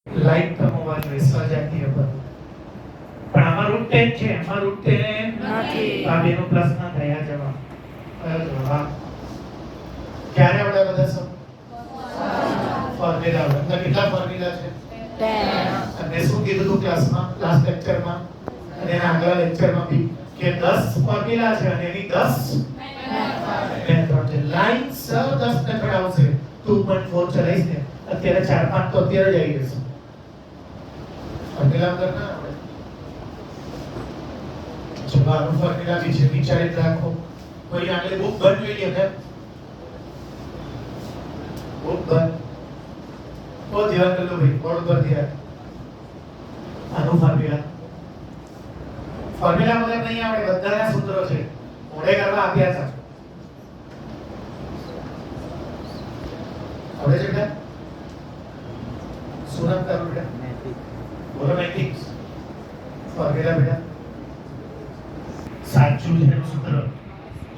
Like હોવા જોઈએ સજાતીય પદ. પણ આમાં રૂટ 10 છે, આમાં રૂટ 10 નથી. આ બેનો પ્લસ ના થાય. આ જવાબ કયો જવાબ? ક્યારે આવડે બધા સબ ફોર્મ્યુલા આવડે. તો કેટલા ફોર્મ્યુલા છે? 10. અને શું કીધું હતું ક્લાસમાં, લાસ્ટ લેક્ચરમાં અને એના આગલા લેક્ચરમાં બી કે 10 ફોર્મ્યુલા છે અને એની 10 મેથડ છે. લાઈન સ 10 મેથડ આવશે. 2.4 ચલાઈશ ને અત્યારે 4 5 તો અત્યારે જ આવી જશે. ફોર્મ્યુલા વગર ના આવડે. જવાનું ફોર્મ્યુલા બી છે, વિચારી રાખો. કોઈ આગળ બુક બંધ જોઈ લે ને, બુક બંધ ઓ ધ્યાન કરજો ભાઈ, બોર્ડ પર ધ્યાન. આનું ફોર્મ્યુલા વગર નહીં આવડે. બધાના સૂત્રો છે, મોડે કરવા આપ્યા છે. આવડે છે બેટા? શું નામ તારું બેટા? બોલો મેટ્રિક્સ ફોર્મ્યુલા બેટા. સાચું છે એનું સૂત્ર.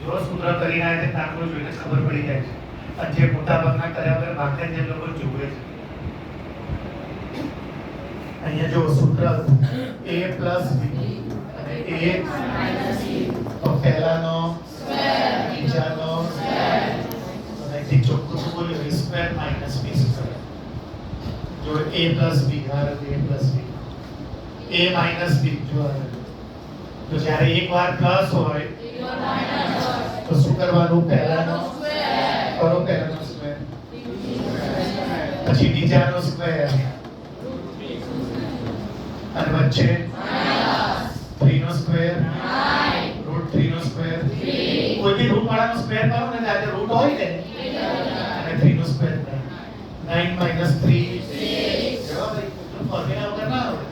જો સૂત્ર કરીને આવે છે દાખલો જોઈને ખબર પડી જાય છે. અને જે મોટા ભાગના કર્યા વગર ભાગતા જે લોકો જુએ છે. અહીંયા જો સૂત્ર a b અને a તો પહેલાનો બીજાનો અને ઠીક ચોખ્ખું તો બોલ્યો a square minus b square. જો a પ્લસ b આ માઈનસ b જો તો જ્યારે એક વાર પ્લસ હોય તો શું કરવાનું? પહેલાનો કરો, પહેલાનો સ્ક્વેર, પછી બીજાનો સ્ક્વેર અને વચ્ચે 3 નો સ્ક્વેર, રૂટ 3 નો સ્ક્વેર. કોઈ બી રૂટ વાળાનો સ્ક્વેર કરો ને ત્યારે રૂટ હોય ને અને 3 નો સ્ક્વેર 9 minus 3 જવાબ. ફોર્મ્યુલા વગર ના આવડે.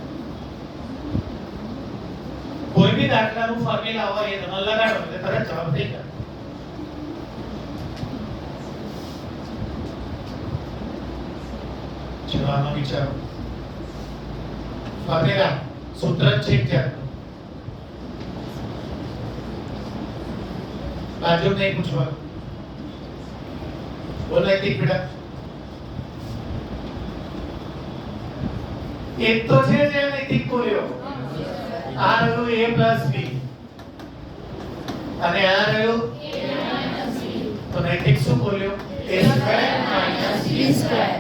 કોઈ બી દાખલાનું ફોર્મ્યુલા હોય એ તમે લગાડો એટલે તરત જવાબ થઈ જાય. જવાબમાં વિચારો. ફોર્મ્યુલા સૂત્ર છે ક્યાં? બાજુ નહીં પૂછવાનું. બોલો એક બેટા. એક તો છે જે નૈતિક બોલ્યો. આ રહ્યું a b અને આ રહ્યું તો નૈતિક શું બોલ્યો? a square minus b square.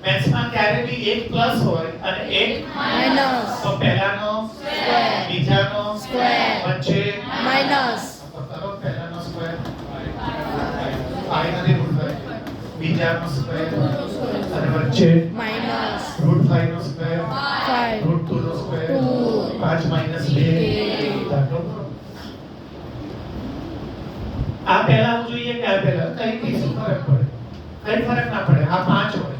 મેથ્સમાં ક્યારે બી એક પ્લસ હોય અને એક માઈનસ તો પહેલાનો સ્ક્વેર, બીજાનો સ્ક્વેર, વચ્ચે માઈનસ તો કરો પહેલાનો સ્ક્વેર 5 નથી રૂટ 5, બીજાનો સ્ક્વેર અને વચ્ચે માઈનસ રૂટ 5 નો સ્ક્વેર 5 રૂટ 2 નો સ્ક્વેર 2 5 માઈનસ 2 દાખલો કરો. આ પહેલા આવું જોઈએ કે આ પહેલા કઈ શું ફરક પડે? કઈ ફરક ના પડે. આ 5 હોય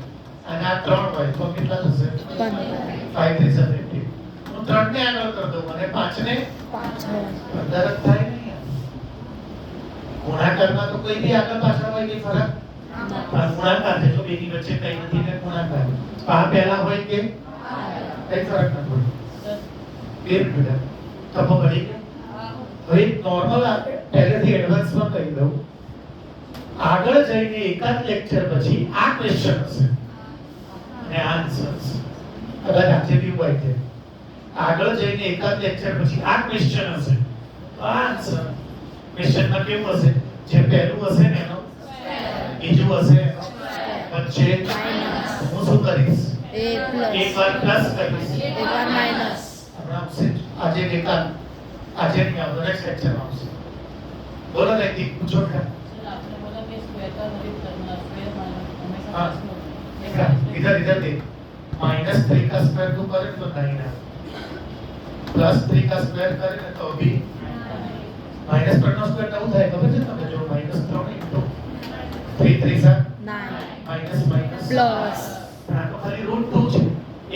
અને આ 3 હોય તો કેટલા થશે? 5 3 50. હું 3 ને આગળ કરી દઉં અને 5 ને 5 15 જ થાય ને. ગુણાકારમાં તો કોઈ બી આગળ પાછળ હોય કે ફરક આ ગુણાકાર છે તો બેની વચ્ચે કઈ નથી એટલે ગુણાકાર. આ પહેલા હોય કે કઈ ફરક ન પડે. બે મિનિટ તપો પડી ગયા. હવે નોર્મલ પહેલેથી એડવાન્સમાં કહી દઉં. આગળ જઈને એકાદ લેક્ચર પછી આ ક્વેશ્ચન હશે અને આન્સર્સ કદાચ આજે બી હોય છે. આગળ જઈને એકાદ લેક્ચર પછી આ ક્વેશ્ચન હશે તો આન્સર. ક્વેશ્ચનમાં કેવું હશે? જે પહેલું હશે ને એનો બીજું હશે એનો વચ્ચે હું શું કરીશ? એક વાર પ્લસ કરીશ, એક વાર માઈનસ. આવશે આજે એકાદ આજે નહીં આવતો નેક્સ્ટ લેક્ચરમાં આવશે. બોલો નૈતિક પૂછો કે हाँ इधर इधर देख -3 का स्क्वायर को करे तो 9 है +3 का स्क्वायर करे तो भी माइनस पर નો સ્ક્વેર નવું થાય ખબર છે તમને? જો -3 ઇન્ટુ 3 3 સા 9 માઈનસ માઈનસ પ્લસ આ તો ખાલી √2 છે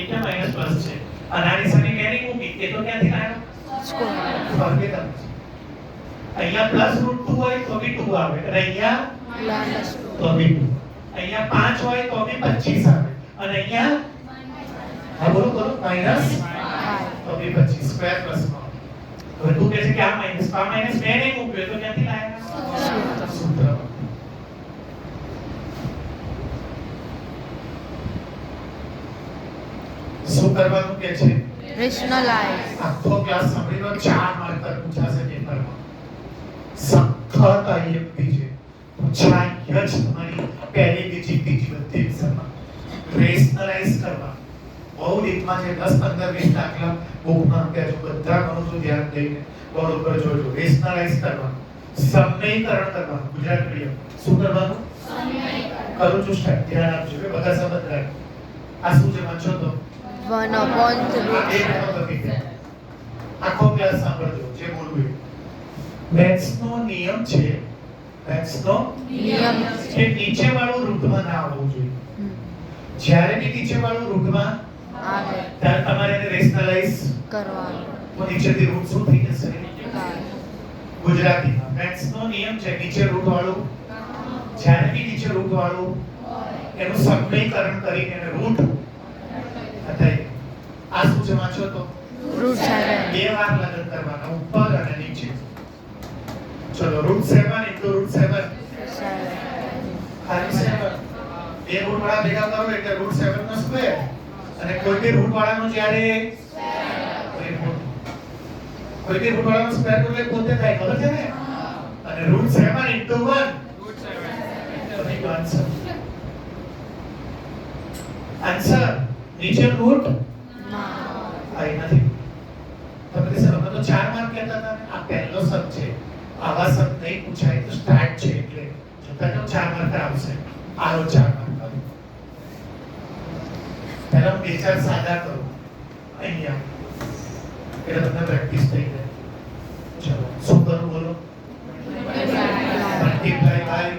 એટલે માઈનસ પ્લસ છે. અને આની સામે કેરી મૂકી એ તો ક્યાંથી આવ્યો? સ્ક્વેર. ફોર્મ્યુલા. અહીંયા +√2 હોય તો બી 2 આવે અને અહીંયા પ્લસ તો બી 2. અહીંયા 5 હોય તો બી 25 આવે અને અહીંયા હા બોલો બોલો માઈનસ તો બી 25 સ્ક્વેર પ્લસ. હવે તું કહે છે કે આ માઈનસ મેં નહીં મૂક્યો તો ક્યાંથી લાયા? સૂત્ર. શું કરવાનું કે છે? Rationalize. આખો ક્લાસ સાંભળીનો 4 માર્કર પૂછાશે પેપરમાં. સખત IMP છે. પૂછાય જ તમારી પહેલી બીજી ત્રીજી બધી એક્ઝામમાં. રેશનલાઇઝ કરવા. બહુ ડીપમાં છે 10 15 20 દાખલા બુકમાં કહેજો બધા ઘણું તો ધ્યાન દઈને બોર્ડ ઉપર જોજો. રેશનલાઇઝ કરવા. સમીકરણ કરવાનું. ગુજરાત મીડિયમ શું કરવાનું? કરું છું સ્ટાર્ટ. ધ્યાન આપજો કે બધા સમજ રાખો. આ શું છે વાંચો તો 1 upon આખો ક્લાસ સાંભળજો જે બોલવું મેથ્સનો નિયમ છે. મેથ્સનો નિયમ કે નીચે વાળું રૂટમાં ના આવવું જોઈએ. જ્યારે બી નીચે વાળું રૂટમાં આવે ત્યારે તમારે એને રેશનલાઇઝ કરવાનું. તો નીચેથી રૂટ શું થઈ જશે? કાઢ. ગુજરાતીમાં મેથ્સનો નિયમ છે નીચે રૂટ વાળું જ્યારે બી નીચે રૂટ વાળું એનું સમીકરણ કરીને એને રૂટ થાય. આ શું છે વાંચો તો Root 7. બે વાર લગન કરવાના ઉપર અને નીચે. ચલો રૂટ 7 into રૂટ 7 ખાલી 7 બે રૂટ વાળા ભેગા કરો એટલે રૂટ 7 નો સ્ક્વેર અને કોઈ બી રૂટ વાળાનો જ્યારે કોઈ બી રૂટ વાળાનો સ્ક્વેર કરો એટલે પોતે થાય ખબર છે ને. અને રૂટ 7 into 1 તો આન્સર આન્સર નીચે રૂટ આઈ નથી. તમે સર અમે તો 4 માર્ક કહેતા હતા આ પહેલો શબ્દ છે. આવા શબ્દ નહીં પૂછાય તો સ્ટાર્ટ છે એટલે છતાં તો 4 માર્ક આવશે. આનો 4 માર્ક પહેલા બે ચાર સાદા કરો અહીંયા એટલે તમને પ્રેક્ટિસ થઈ જાય. ચલો શું કરું બોલો? મલ્ટીપ્લાય બાય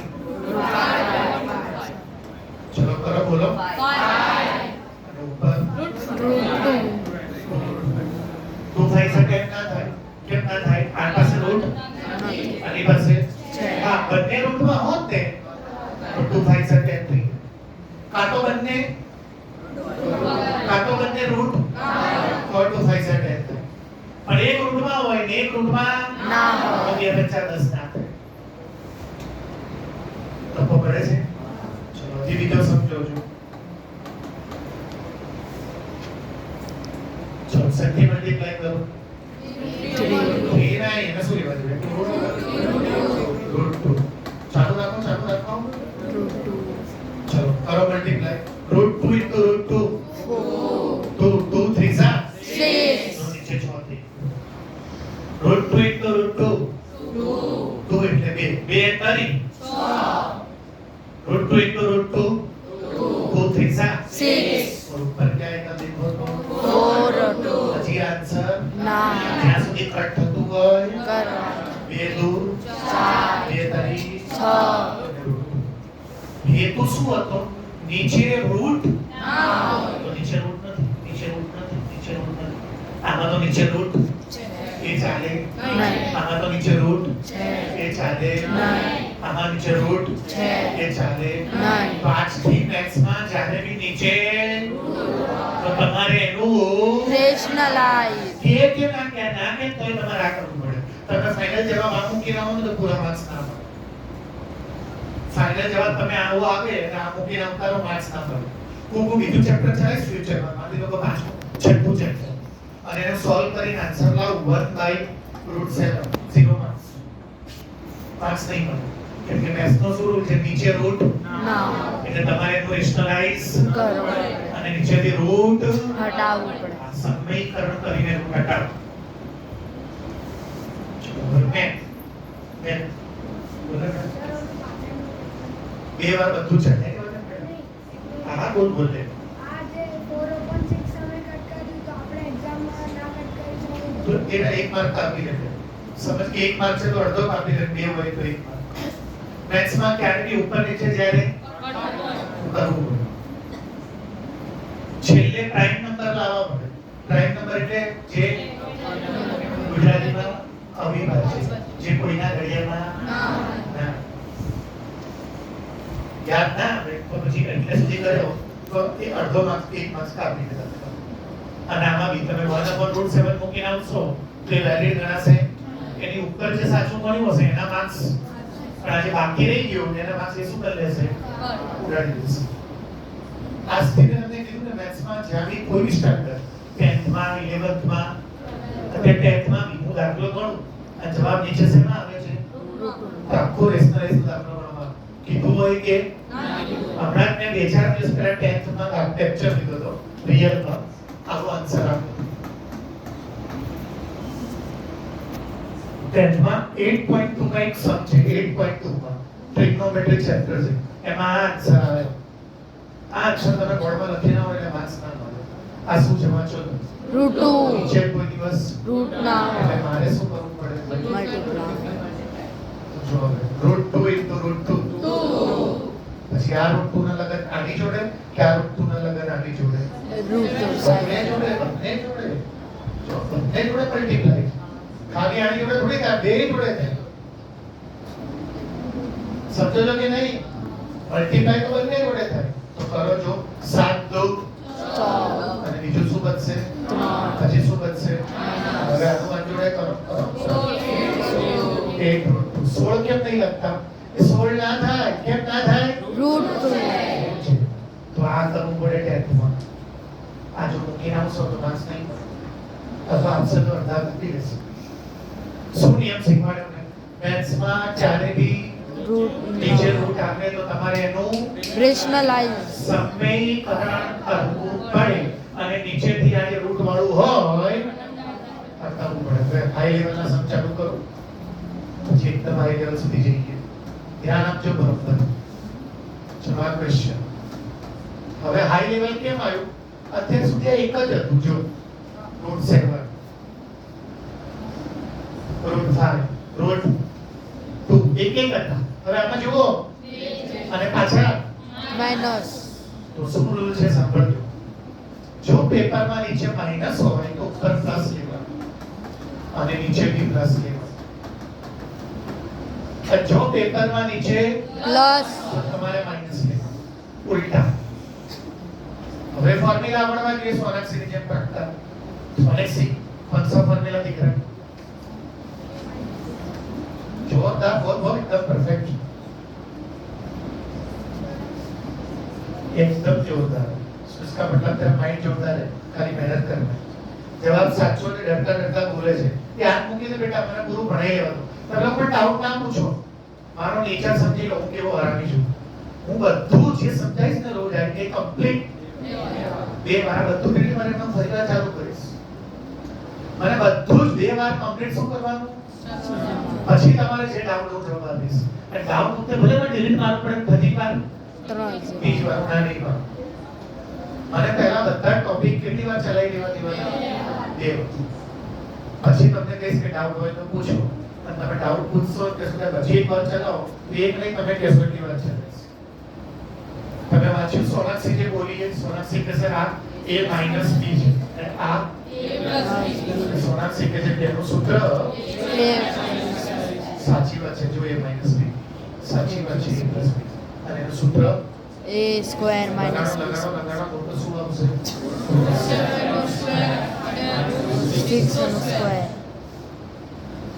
ચલો કરો બોલો. અને ઉપર Root 2. તો થઈ શકે ના થાય. કેમ ના થાય? આ પાસે રૂટ આની પાસે હા બંને રૂટમાં હોત ને તો 2 થઈ શકે નહીં. કાં તો બંને રૂટ તો 2 થઈ શકે નહીં. પણ એક રૂટમાં હોય ને એક રૂટમાં ના હોય. તો બે વચ્ચે 10 ના થાય. તો ખબર છે. ચલો હજી બીજો સમજો છો. ચલો સંખ્યા મલ્ટીપ્લાય કરો. 3 ના એને શું લેવા જોઈએ? રૂટ 2. ચાલુ રાખો. Root 2. ચલો કરો મલ્ટીપ્લાય. Route 2 into route 2 4. 2 3 सा 6. નીચે 6 થી રૂટ 2 into રૂટ 2 2 એટલે 2 તરી 6 રૂટ 2 into રૂટ 2 2 3 सा 6. और ऊपर क्या आएगा देखो तो 4 2. હજી આન્સર 9. જ્યાં સુધી કટ થતું હોય કરવાનું. 2 દૂર 4 2 તરી 6. હેતુ શું હતો? નીચે રૂટ ના તો નીચે રૂટ નથી. આમાં તો નીચે રૂટ એ ચાલે. નહીં. આમાં તો નીચે રૂટ છે. એ ચાલે. નહીં. આમાં નીચે રૂટ છે. એ ચાલે. નહીં. 5 થી મેથ્સમાં જ્યારે બી નીચે તો તમારે એનું Rationalize. કે ના કે તોય તમારે આ કરવું પડે. તમે ફાઇનલ જવાબ આ મૂકી આવો ને તો પૂરા માર્ક્સ ના મળે. ફાઇનલ જવાબ તમે આવો આવે અને આ મૂકીને આવતા રહો માર્ક્સ ના મળે. હું બીજું ચેપ્ટર ચાલે ફ્યુચરમાં મારી લોકો પાછું છઠ્ઠું ચેપ્ટર અને એને સોલ્વ કરીને આન્સર લાવ 1/√7 0 માર્ક્સ નહીં મળે. કેમ કે મેથ્સનો શું રૂલ છે? નીચે રૂટ ના એટલે તમારે એનું રેશનલાઇઝ કરવાનું. અને નીચેથી રૂટ હટાવવું પડે. સમીકરણ કરીને રૂટ હટાવો. ચલો મેં બોલો બે વાર બધું છે હા બોલ બોલ લે. તો એના 1 માર્ક કાપી લેજો. સમજ કે 1 માર્ક છે તો અડધો કાપી લે. 2 હોય તો 1 માર્ક. મેથ્સમાં ક્યારે બી ઉપર નીચે જ્યારે કરવું પડે. છેલ્લે પ્રાઇમ નંબર લાવવા પડે. પ્રાઇમ નંબર એટલે જે ગુજરાતીમાં અવિભાજ્ય જે કોઈના ઘડિયામાં ના યાદ ના આવે તો પછી એટલે સુધી કર્યો તો એ અડધો માર્ક્સ 1 માર્ક્સ કાપી દેતા. અને આમાં બી તમે 1/√7 મૂકીને આવશો તો એ વેલિડ ગણાશે. એની ઉપર જે સાચું મળ્યું હશે એના માર્ક્સ પણ આજે બાકી રહી ગયું એના માર્ક્સ એ શું કરી લેશે? ઉડાડી દેશે. આજથી મેં તમને કીધું ને મેથ્સમાં જ્યાં બી કોઈ બી સ્ટાન્ડર્ડ 10th માં 11th માં અત્યારે 10th માં બી હું દાખલો ગણું અને જવાબ નીચે શેમાં આવે છે આખો રેશનલાઇઝ દાખલો ગણવા કીધું હોય કે હમણાં જ મેં 2-4 દિવસ પહેલા 10th માં લેક્ચર લીધો હતો રિયલમાં આવો આન્સર આપો 10th માં 8.2 માં એક સમ છે 8.2 માં ટ્રિગ્નોમેટ્રી ચેપ્ટર છે એમાં આ આન્સર આવે આ અક્ષર તમે બોર્ડમાં લખી ના હોય એટલે માર્ક્સ ના મળે આ શું છે વાંચો તમે √2 નીચે કોઈ દિવસ √9 એટલે મારે શું કરવું પડે મલ્ટીપ્લાય જો હવે √2 * √2 પછી આ √2 ના લગન આની જોડે કે આ √2 ના લગન આની જોડે √2 બંને જોડે જો બંને જોડે મલ્ટીપ્લાય ખાલી આની જોડે થોડી થાય બે જોડે થાય સમજો છો કે નહીં મલ્ટીપ્લાય તો બંને જોડે થાય તો કરો જો 7 2 4 અને બીજું શું બચશે 3 પછી શું બચશે હવે આનું આ જોડે કરો 16 કેમ નહીં લખતા એ 16 ના થાય કેમ ના થાય √2 તો આ કરવું પડે 10th માં આ જો મૂકીને આવશો તો માર્ક્સ નહીં મળે અથવા આન્સર તો અડધા લખી લેશે શું નિયમ શીખવાડ્યો ને મેથ્સમાં ચારે બી નીચે રૂટ આવે તો તમારે એનું રેશનલાઇઝ સમીકરણ કરવું પડે અને નીચેથી આ જે રૂટ વાળું હોય કરવું પડે હવે હાઈ લેવલના સમ ચાલુ કરો પછી એકદમ હાઈ લેવલ સુધી જઈએ ધ્યાન આપજો બરોબર ચલો આ ક્વેશ્ચન હવે હાઈ લેવલ કેમ આવ્યું અત્યાર સુધી આ એક જ હતું જો રૂટ 7 રૂટ 5 રૂટ 2 એક હતા હવે આમાં જુઓ અને પાછા માઈનસ તો શું રૂલ છે સાંભળજો જો પેપરમાં નીચે માઈનસ હોય તો ઉપર પ્લસ લેવાનું અને નીચે બી પ્લસ લેવાનું જો પેપરમાં નીચે પ્લસ તો તમારે માઈનસ લેવાનું ઉલટા હવે ફોર્મ્યુલા આવડવા જોઈએ સોનાક્ષી ની જેમ પડતા સોનાક્ષી कौन सा फॉर्मूला दिख रहा है जोरदार बहुत एकदम परफेक्ट एकदम जोरदार इसका मतलब तेरा माइंड जोरदार है खाली मेहनत करना जवाब साचो ने डरता डरता बोले છે કે આ મૂકી દે બેટા મને ગુરુ ભણાઈ લેવાનો તમે લોકો ડાઉટ ના પૂછો મારો નેચર સમજી લો હું કેવો હરામી છું હું બધું જે સમજાઈશ ને રોજ આ કે કમ્પ્લીટ બે વાર બધું કરી મને એમ ફરીવાર ચાલુ કરીશ મને બધું જ બે વાર કમ્પ્લીટ શું કરવાનું પછી તમારે જે ડાઉટ હોય જવાબ આપીશ અને ડાઉટ ઉઠે ભલે મને ડિલીટ મારવું પડે બધી વાર 3 બીજી વાર ના નહીં વાર મને પહેલા બધા ટોપિક કેટલી વાર ચલાવી દેવા દેવાના બે પછી તમને કહીશ કે ડાઉટ હોય તો પૂછો અને તમે ડાઉટ પૂછશો કે સુધી પછી એક વાર ચલાવો એક નહીં તમે કહેશો કેટલી વાર ચલાવીશ તમે વાંચ્યું સોનાક્ષી જે બોલી છે સોનાક્ષી કહે છે આ a માઈનસ b છે અને આ સોનાક્ષી કહે છે કે એનું સૂત્ર સાચી વાત છે જો a માઈનસ b સાચી વાત છે a પ્લસ b અને એનું સૂત્ર a સ્ક્વેર માઈનસ b લગાડો તો શું આવશે 6 સ્ક્વેર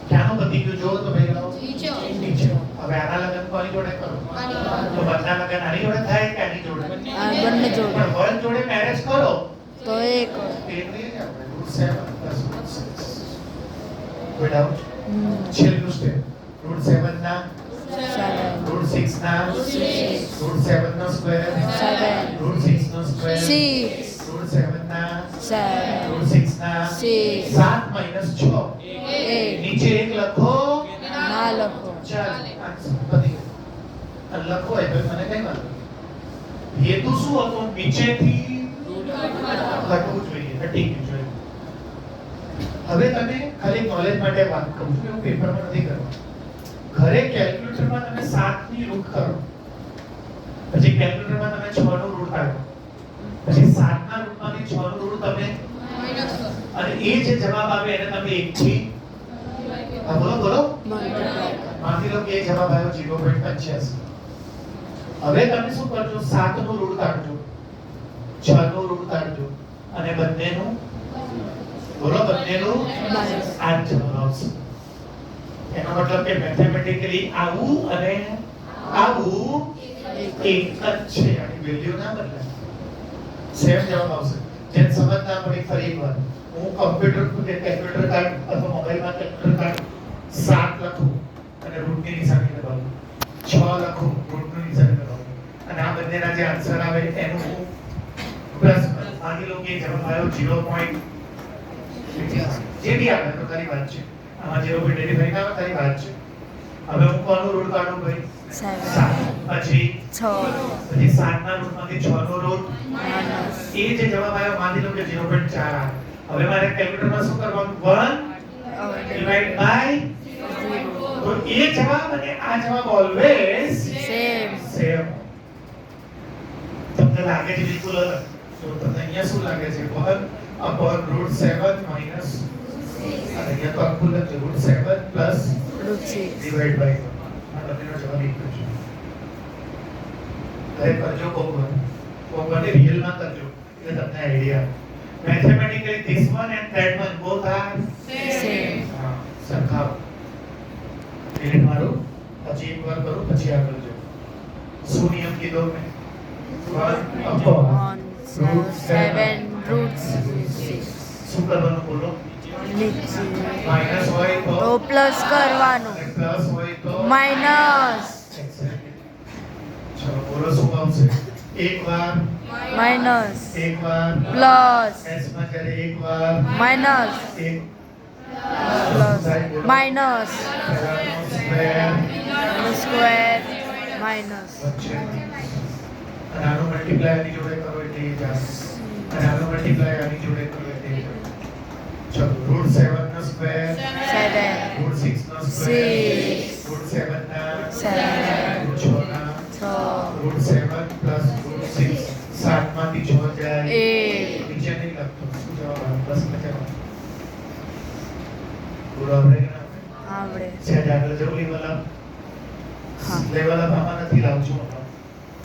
ક્યાંનો બધી ગયો જો તો ભાઈ લાવો નીચે હવે આના લગન કોની જોડે કરો તો બંને લગન આની જોડે થાય કે આની જોડે આ બંને જોડે પણ વન જોડે મેરેજ કરો તો એક એટલે આપણે રૂટ 7 પ્લસ રૂટ 6 કોઈ ડાઉટ છેલ્લું સ્ટેપ રૂટ 7 ના 7 રૂટ 6 ના રૂટ 7 નો સ્ક્વેર 7 રૂટ 6 નો સ્ક્વેર 6 રૂટ 7 ના 7 રૂટ 6 ના 6 7 માઈનસ 6 8 નીચે એક લખો ના લખો ચાલ પતિ લખો એ મને કઈ વાત હેતુ શું હતો નીચેથી લખવું જોઈએ ટીક જોઈએ હવે તમે ખાલી નોલેજ માટે વાત કરું છું કે હું પેપરમાં નથી કરવાનો ઘરે કેલ્ક્યુલેટરમાં તમે 7 ની રૂટ કરો પછી કેલ્ક્યુલેટરમાં તમે 6 નું રૂટ કાઢો પછી 7 ના રૂટમાંથી 6 નું રૂટ તમે માઈનસ કરો અને એ જે જવાબ આવે એને તમે 1 થી બોલો બોલો માની લો કે એ જવાબ આવ્યો 0.85 હવે તમે શું કરજો 7 નું રૂટ કાઢજો 6 નું રૂટ કાઢજો અને બંનેનું બોલો બંનેનું આ જવાબ આવશે એનો મતલબ કે મેથેમેટિકલી આવું અને આવું એક જ છે આની વેલ્યુ ના બદલાય સેમ જવાબ આવશે. જેને સમજ ના પડી ફરી એકવાર હું કેલ્ક્યુલેટર કાર્ડ અથવા મોબાઈલમાં કેલ્ક્યુલેટર કાર્ડ 7 લખું અને રૂટની નિશાની લગાવું, 6 લખું રૂટની નિશાની લગાવું અને આ બંનેના જે આન્સર આવે એનું હું પ્લસ માની લો કે જવાબ આવ્યો 0. જે બી આવે તો તારી વાત છે. આમાં 0.85 ના આવે તારી વાત છે. હવે હું કોનું રૂટ કાઢું ભાઈ? 7. પછી 6 પછી 7 ના રૂટમાંથી 6 નો રૂટ માઇનસ એ જે જવાબ આવ્યો માની લો કે 0.4 આવે. હવે મારે કેલ્ક્યુલેટરમાં શું કરવાનું? 1 ડિવાઇડ બાય 0 તો એ જવાબ અને આ જવાબ ઓલવેઝ સેમ સેમ. તમને લાગે છે બિલકુલ અલગ. તો તમને અહીંયા શું લાગે છે? 1/√7 માઈનસ અને અહીંયા તો આખું લખજો √7 પ્લસ √6 ડિવાઇડ બાય 1. આ બંનેનો જવાબ એક જ છે. હવે કરજો કોમન રિયલમાં કરજો એટલે તમને idea. Mathematically this one and that one both are same હા સરખાવ. એટલે મારું પછી એક વાર કરું પછી આગળ જો. શું નિયમ કીધો મેં? 1/7 શું કરવાનું બોલો? નીચે માઈનસ હોય તો તો પ્લસ કરવાનું અને પ્લસ હોય તો માઇનસ ચલો બોલો શું આવશે? એક વાર માઇનસ પ્લસ પ્લસ s માં જ્યારે એક વાર માઇનસ એક plus minus square square minus વચ્ચે અને આનો મલ્ટીપ્લાય આની જોડે કરો એટલે એ જશે અને આનો મલ્ટીપ્લાય આની જોડે કરો એટલે એ જશે. ચલો √7 નો સ્ક્વેર 7 √6 નો સ્ક્વેર 6 √7 ના 7 √6 ના 6 √7 પ્લસ √6 7 માંથી 6 જાય 8 નીચે નહીં લખતો. શું જવાબ આવે? પ્લસ માં જવાબ બોલો આપણે કે ના આવડે છે આગળ જવું લેવલ અપ હા લેવલ અપ આમાં નથી લાવજો.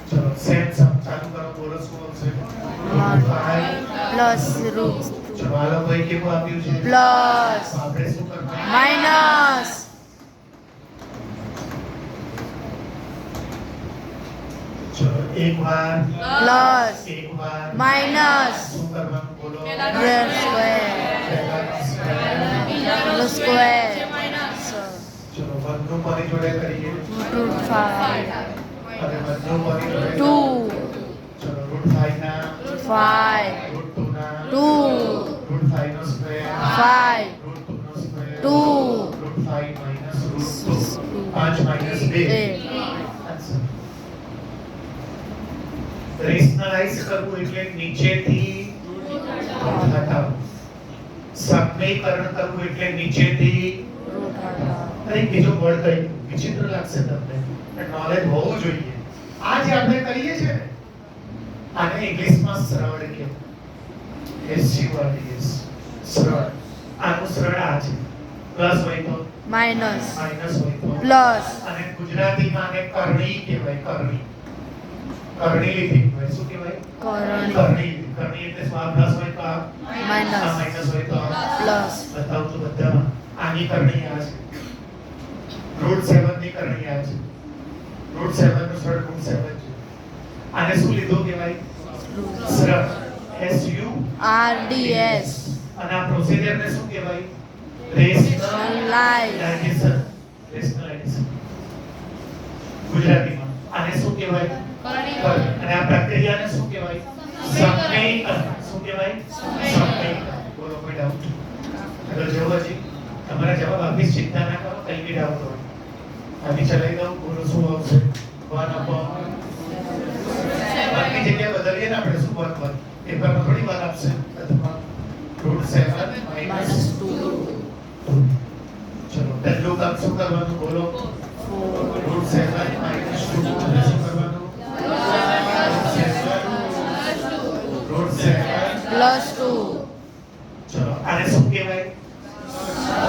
ચલો સેમ સમ ચાલુ કરો. બોલો શું આવશે? પ્લસ રૂટ ચલો આ લોકોએ કેવું આપ્યું છે? પ્લસ તો આપણે શું કરવાનું? માઇનસ ચલો એક વાર પ્લસ માઇનસ શું કરવાનું બોલો? સ્ક્વેર સ્ક્વેર ચલો બધું કોની જોડે કરીએ? √5 અને બધું કોની જોડે? 2 ચલો √5 ના 5 √2 ના 2 √5 નો સ્ક્વેર 5 √2 નો સ્ક્વેર 2 √5 માઈનસ √2 5 માઈનસ 2 આન્સર. રેશનલાઇઝ કરવું એટલે નીચેથી ઘટાડવું. સમીકરણ કરવું એટલે નીચેથી. અરે બીજો વર્ડ કઈ વિચિત્ર લાગશે તમને પણ નોલેજ હોવું જોઈએ. આ જે આપણે કરીએ છીએ ને આને ઇંગ્લિશમાં સરળ કહેવાય. SURDS સરળ. આનું સરળ આ છે. પ્લસ હોય તો માઇનસ માઈનસ હોય તો પ્લસ અને ગુજરાતીમાં આને કરણી કહેવાય. કરણી કરણી લીધી હોય. શું કહેવાય? કરણી કરણી. કરણી એટલે શું? આ પ્લસ હોય તો આ માઇનસ માઈનસ હોય તો આ પ્લસ બતાવું તો બધામાં આની કરણી આ છે. √7 ની કરણી આ છે. √7 નું સરળ √7 છે. આને શું લીધું કહેવાય? સરળ. RDS અને આ પ્રોસિજર ને શું કહેવાય? રેશનલાઇઝેશન. રેશનલાઇઝેશન ગુજરાતીમાં આને શું કહેવાય? કરણી. અને આ પ્રક્રિયાને શું કહેવાય? સમીકરણ. શું કહેવાય? સમીકરણ. બોલો કોઈ ડાઉટ? આગળ જોવો છે. તમારા જવાબ આપી ચિંતા ના કરો. કઈ બી ડાઉટ હોય આની ચલાવી દઉં. બોલો શું આવશે? 1/7 જગ્યાએ બદલીએ ને આપણે શું 1 પેપરમાં થોડી વાર આપશે. અથવા √7 માઈનસ 2. ચલો પહેલું કામ શું કરવાનું બોલો? √7 માઈનસ 2 અને શું કરવાનું? √7 પ્લસ 2 ચલો આને શું કહેવાય?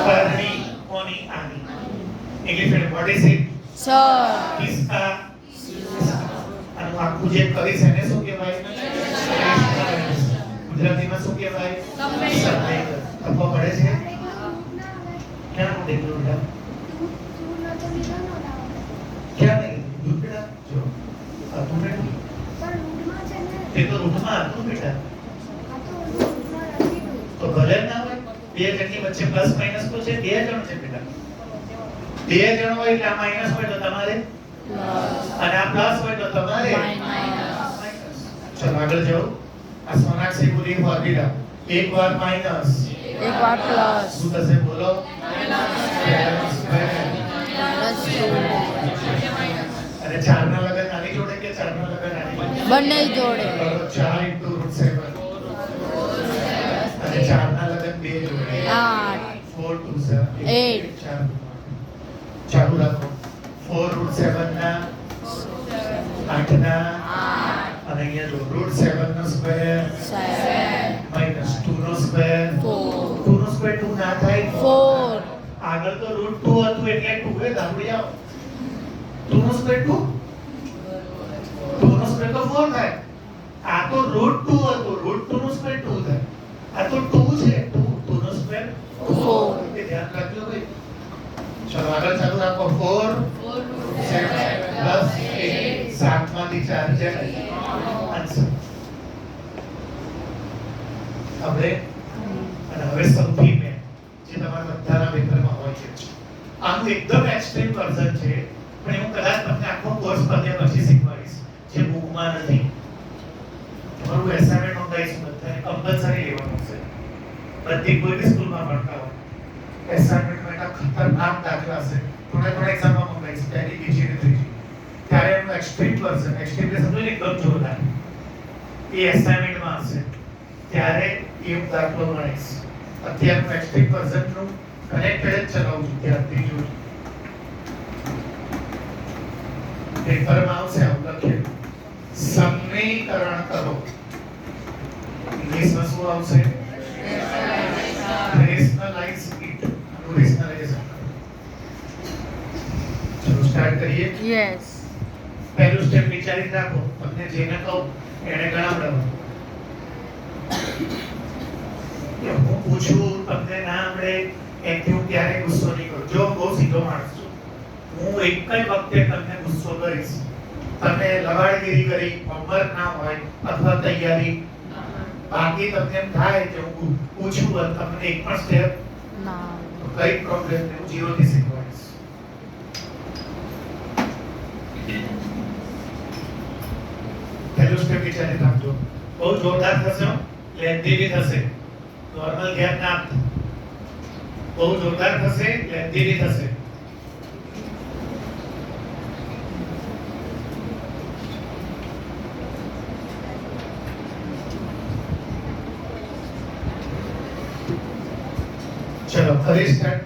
કરણી. કોની? આની. English medium what is it? Sir કિસકા. આનું આખું જે કરીશ એને શું કહેવાય? ગુજરાતીમાં શું કહેવાય? સમીકરણ. ખબર પડે છે? ક્યાં દેખલું બેટા? ક્યાં નહીં? દૂધ બેટા જો આ તું બેટા તે તો રૂટમાં હતું બેટા. બે જણની વચ્ચે પ્લસ માઈનસ તો છે, બે જણ છે બેટા. બે જણ હોય એટલે આ માઈનસ હોય તો તમારે પ્લસ અને આ પ્લસ હોય તો તમારે માઇનસ ચલો આગળ જાઓ. આ સોનાક્ષી પૂરી ફોર્મ્યુલા એક વાર માઈનસ એક વાર પ્લસ શું થશે બોલો? પ્લસ 2 અને 4 ના લગન આની જોડે કે 4 ના લગન આની જોડે? બંને જોડે 4 * √7 અને 4 ના લગન 2 જોડે 8 4 * 2 7 8 ચાલુ રાખો. 4 √7 ના 8 ના અને અહીંયા જો √7 નો સ્ક્વેર 7 -2 નો સ્ક્વેર 4 2 નો સ્ક્વેર 2 ના થાય. 4 આગળ તો √2 હતું એટલે 2 એ દાખલી આવો. 2 નો સ્ક્વેર 2 2 નો સ્ક્વેર તો 4 થાય. આ તો √2 હતું, √2 નો સ્ક્વેર 2 થાય. આ તો 2 છે, 2 નો સ્ક્વેર 4. એ ધ્યાન રાખજો ભાઈ. ચલો આગળ ચાલુ રાખો. 4 7 + 8 7 માંથી 4 જાય આન્સર. હવે સૌથી મેન જે તમારા બધાના પેપરમાં હોય છે, આનું એકદમ એક્સ્ટ્રીમ વર્ઝન છે, પણ હું કદાચ તમને આખો કોર્સ પત્યા પછી શીખવાડીશ જે બુકમાં નથી. તમારું એસાઇનમેન્ટ નોંધાઈશું બધાને કમ્પલસરી લેવાનું છે. બધી કોઈ બી સ્કૂલમાં ભણતા હોય એસાઇનમેન્ટ માટે ખતરનાક દાખલા છે. થોડા એક્ઝામમાં મંગાઈશ પહેલી બીજી અને ત્રીજી. ત્યારે એનું એક્સ્ટ્રીમ વર્ઝન, એક્સ્ટ્રીમ એટલે સમજો ને એકદમ જોરદાર, એ એસાઇનમેન્ટમાં હશે ત્યારે એ હું દાખલો ગણીશ. અત્યારનું એક્સ્ટ્રીમ વર્ઝનનું કનેક્ટેડ જ ચલાવું છું ત્યારથી જોજો. પેપરમાં આવશે આવું લખેલું, સમીકરણ કરો. ઇંગ્લિશમાં શું આવશે? રેશનલાઇઝ ઇટ. રેશનલાઇઝેશન કરો. ચલો સ્ટાર્ટ કરીએ. યસ પહેલું સ્ટેપ વિચારી રાખો. તમને જેને કહું એને ગણાવડાવો. હું પૂછું તમને ના આવડે એથી હું ક્યારે ગુસ્સો નહીં કરું. જો બહુ સીધો માણસ છું, હું એક જ વખતે તમને ગુસ્સો કરીશ. તમે લવાડગીરી કરી, હોમવર્ક ના હોય અથવા તૈયારી, બાકી તમને એમ થાય કે હું પૂછું તમને એક પણ સ્ટેપ ના તો કઈ પ્રોબ્લેમ નહીં, હું 0 થી શીખવાડીશ. પહેલું સ્ટેપ વિચારી રાખજો. બહુ જોરદાર થશે, લેન્ધી બી થશે. નોર્મલ ધ્યાન ના આપતા. બહુ જોરદાર થશે, લેન્ધી બી થશે. ચલો ફરી સ્ટાર્ટ.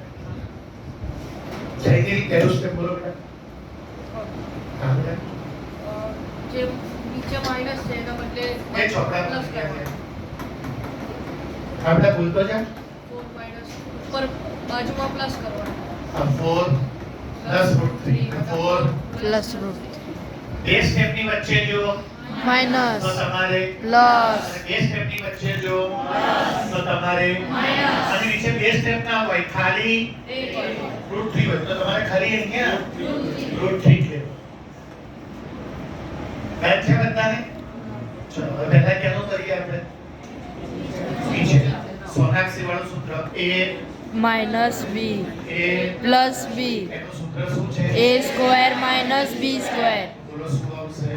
જયગીરી પહેલું સ્ટેપ બોલો બેટા. હા બેટા. જે નીચે માઈનસ છે એના બદલે એ છોકરા પ્લસ કરવાનો. આપણે બોલતો જા. 4 માઈનસ ઉપર બાજુમાં પ્લસ કરવાનો. આ 4 +√3 4 પ્લસ રૂટ બે સ્ટેપની વચ્ચે જો માઇનસ તો તમારે પ્લસ અને બે સ્ટેપની વચ્ચે જો તો તમારે અને નીચે બે સ્ટેપ ના હોય, ખાલી √3 હોય તો તમારે ખાલી અહીંયા √3 લેવું. મેચ છે બધાને? ચલો હવે પહેલા કેનું કરીએ આપણે? નીચે સોનાક્ષી વાળું સૂત્ર a minus B a plus B એનું સૂત્ર શું છે? a square minus B square બોલો શું આવશે?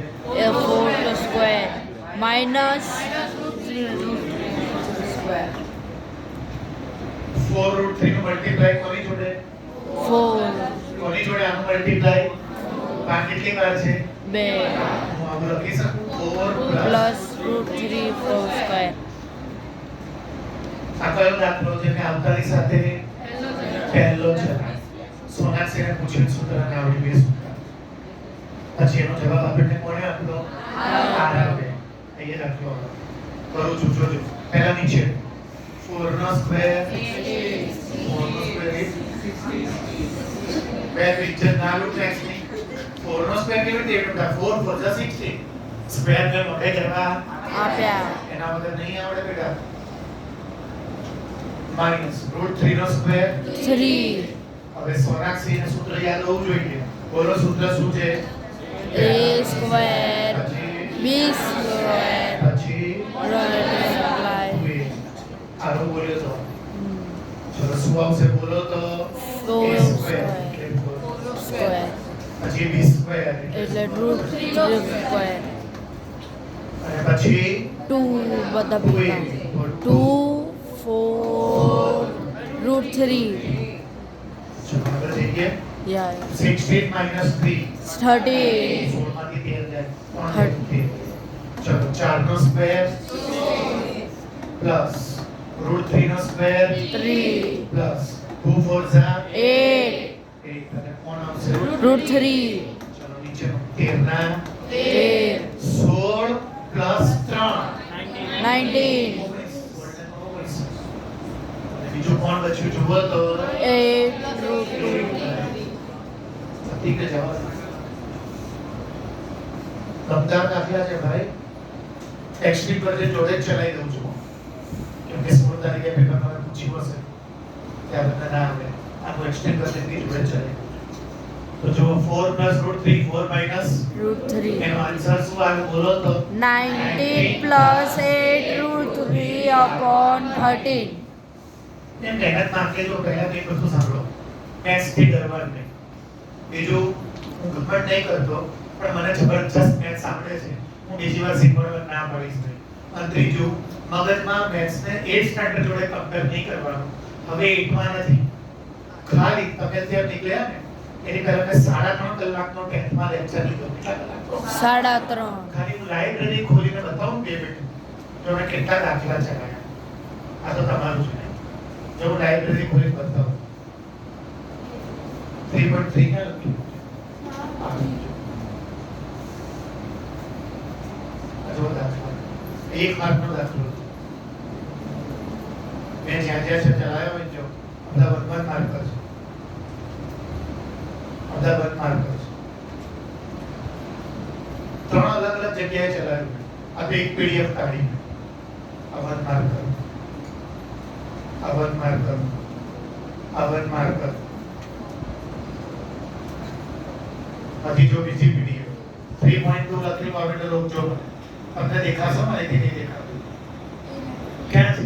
a 4 સ્ક્વેર માઇનસ સ્ક્વેર 4 √3 નું મલ્ટીપ્લાય કોની જોડે? 4 કોની જોડે આનું મલ્ટીપ્લાય? આ કેટલી વાર છે? 2 હું આવું લખી શકું 4 પ્લસ √3 4 સ્ક્વેર આ કયો દાખલો છે કે આવતાની સાથે પહેલો છે. સોનાક્ષીને પૂછ્યું સૂત્ર ને આવડી બે સૂત્ર. પછી એનો જવાબ આપણને કોણે આપ્યો? આર આવે. અહીંયા દાખલો કરું છું જોજો. પહેલા નીચે 4 નો સ્ક્વેર 4 નો સ્ક્વેર બે વિચે નાલું ટેક્સની 4 નો સ્ક્વેર કેવી રીતે બેટા? 4 4 16 સ્ક્વેર ને મોઢે કરવા આપ્યા એના વગર નહીં આવડે બેટા. માઈનસ √3 નો સ્ક્વેર 3 હવે સોનાક્ષીને સૂત્ર યાદ હોવું જોઈએ. બોલો સૂત્ર શું છે? a સ્ક્વેર બી સ્ક્વેર પછી મલ્ટીપ્લાય આરો બોલ્યો તો શું આવશે બોલો તો Four a સ્ક્વેર સ્ક્વેર પછી b સ્ક્વેર એટલે રૂટ 3 સ્ક્વેર અને પછી 2 બધા 2a ભેગા 2 4 રૂટ 3 ચલો આગળ જઈએ યા 16 minus 3 13 16 માંથી 13 જાય 13 ચલો 4 નો સ્ક્વેર પ્લસ રૂટ 3 નો સ્ક્વેર 3 પ્લસ 2 4 ઝા 8 8 અને કોણ આવશે રૂટ 3 ચલો નીચે 13 ના 13 16 પ્લસ 3 19 બીજું કોણ બચ્યું જુઓ તો 8 રૂટ 2 ઠીક છે જવાબ કમદાર દાખલા છે ભાઈ એક્સટ્રીમ પર જે જોડે જ ચલાવી દઉં છું કેમ કે સ્કોર તરીકે પેપરમાં પૂછ્યું હશે ત્યાં બધા ના આવે આખું એક્સટ્રીમ પર ની જોડે ચલાવી તો જો 4 + √3 4 માઈનસ રૂટ 3 એનો આન્સર શું આવે બોલો તો 19 પ્લસ 8 રૂટ 3 અપોન 13 એમ મહેનત માંગે તો પહેલા મેં બધું સાંભળો મેથ્સ થી ડરવાનું નહીં બીજું હું ઘમંડ નહીં કરતો પણ મને જબરજસ્ત મેથ્સ આવડે છે હું બીજી વાર શીખવાડવા ના પાડીશ નહીં અને ત્રીજું મગજમાં મેથ્સ ને 8th સ્ટાન્ડર્ડ જોડે કમ્પેર નહીં કરવાનું હવે 8 માં નથી ખાલી તમે ત્યાં નીકળ્યા ને એની પહેલા મેં 3.5 કલાકનો 10th માં લેક્ચર લીધો કેટલા કલાકનો 3.5 ખાલી હું લાઇબ્રેરી ખોલીને બતાવું 2 મિનિટ જો મેં કેટલા દાખલા ચલાવ્યા આ તો તમારું છે જો હું લાઇબ્રેરી ખોલીને બતાવું 3.3 ના લખ્યું આ જો દાખલા એક માર્કનો દાખલો મેં જ્યાં જ્યાં છે ચલાવ્યો હોય જો બધા 1 માર્ક કરશે બધા 1 માર્ક કરશે 3 અલગ અલગ જગ્યાએ ચલાવ્યું આ તો એક પીડીએફ કાઢી આ 1 માર્ક કર આ 1 માર્ક કર આ 1 માર્ક કર પછી જો બીજી પીડીએફ 3.2 લખેલું આવે તો લોક જો તમને દેખાશો મને કે નહીં દેખાતું ક્યાં છે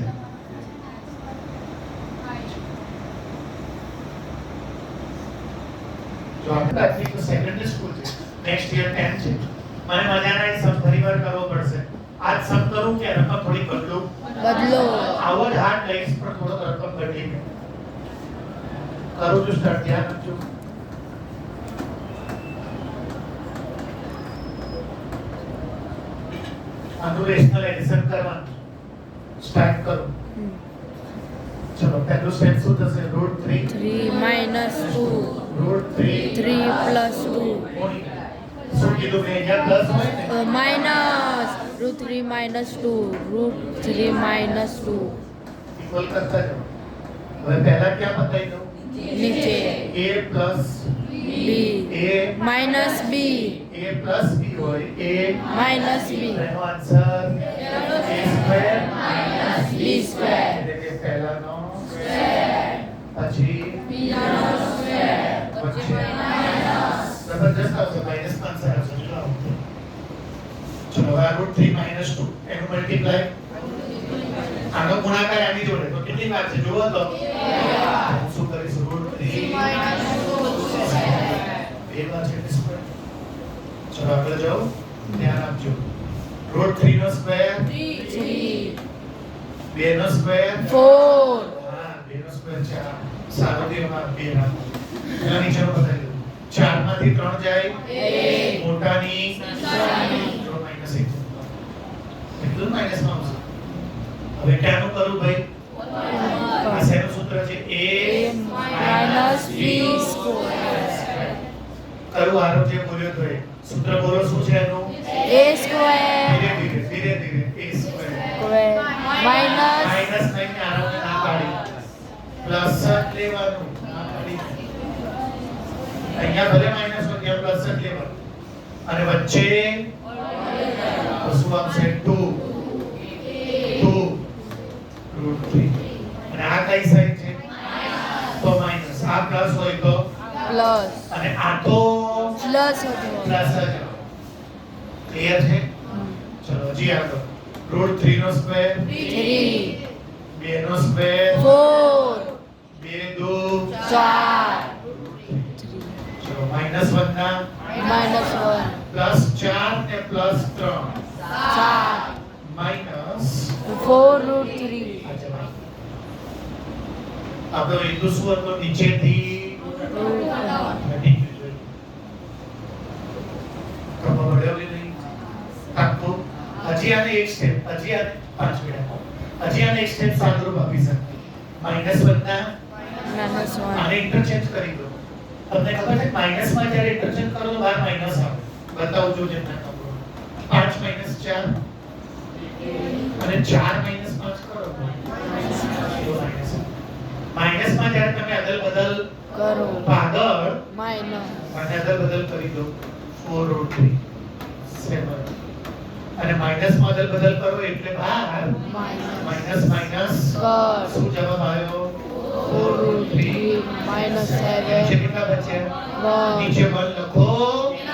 જો આપણે આટલી તો સેકન્ડરી સ્કૂલ છે નેક્સ્ટ યર 10 છે મને મજાના એ સમ ફરીવાર કરવો પડશે આજ સમ કરું કે રકમ થોડી બદલું બદલો આવો જ હાર્ડ લઈશ પણ થોડો રકમ બદલી કરું છું સ્ટાર્ટ ધ્યાન આપજો આનું રેશનલ એડિશન કરવાનું સ્ટાર્ટ કરો ચલો પહેલું સ્ટેપ શું થશે √3 3 minus 2 √3 3 plus 2 શું કીધું મેં અહીંયા પ્લસ હોય ને minus root 3 minus 2 root 3 minus 2 equal કરતા જાઓ હવે પહેલા ક્યાં બતાવી દઉં નીચે a plus b a minus b a plus b હોય a minus b એનો answer a square b square એટલે કે પહેલાનો સ્ક્વેર પછી બીજાનો સ્ક્વેર પછી માઈનસ જબરદસ્ત આવશે માઈનસ આન્સર આવશે ચલો હવે √3 - 2 એનું મલ્ટીપ્લાય આનો ગુણાકાર આની જોડે તો કેટલી વાર છે જુઓ તો શું કરીશું √3 - 2 બે વાર છે સ્ક્વેર ચલો આગળ જાઓ ધ્યાન આપજો √3 નો સ્ક્વેર 3 2 નો સ્ક્વેર 4 હા 2 નો સ્ક્વેર 4 સારો દેવમાં 2 રાખો એના નીચેનો બતાવી દો 4 માંથી 3 જાય 1 મોટાની જો માઈનસ 1 કેટલું માઈનસ માં આવશે હવે ક્યાંનું કરું ભાઈ આ શેનું સૂત્ર છે a minus b square કરું આરો જે બોલ્યો તો એ સૂત્ર બોલો શું છે એનું a square ધીરે ધીરે a square square minus minus નહીં ને આરો ને ના પાડી પ્લસ જ લેવાનું ના પાડી અહીંયા ભલે માઈનસ હોય ત્યાં પ્લસ જ લેવાનું અને વચ્ચે તો શું આવશે 2 √3 અને આ કઈ સાઈડ છે તો માઈનસ આ પ્લસ હોય તો plus અને આ તો plus હતો પ્લસ જ ક્લિયર છે ચલો જી આગળ √3 નો સ્ક્વેર 3 2 નો સ્ક્વેર 4 2 -1 ના -1 +4 ને +3 7 -4 √3 આપણો હેતુ શું હતો? નીચેથી ખબર પડ્યો કે નહીં? આખું હજી આને એક સ્ટેપ, હજી આને 5 મિનિટ, હજી આને એક સ્ટેપ સાદુરૂપ આપી શકે. -1 ના -1 આને ઇન્ટરચેન્જ કરી દો. તમને ખબર છે માઈનસમાં જ્યારે ઇન્ટરચેન્જ કરો તો બહાર માઈનસ આવે. બતાવજો જેમને ખબર. 5 - 4 અને 4 - 5 કરો. માઈનસમાં જ્યારે તમે અદલ બદલ કરો આગળ માઈનસ અને અદલ બદલ કરી દો 4 √3 7 અને માઈનસમાં અદલ બદલ કરો એટલે બહાર માઈનસ માઈનસ કર શું જવાબ આવ્યો? 4 √3 નીચે -7 કેટલા બચ્યા? 1 નીચે 1 લખો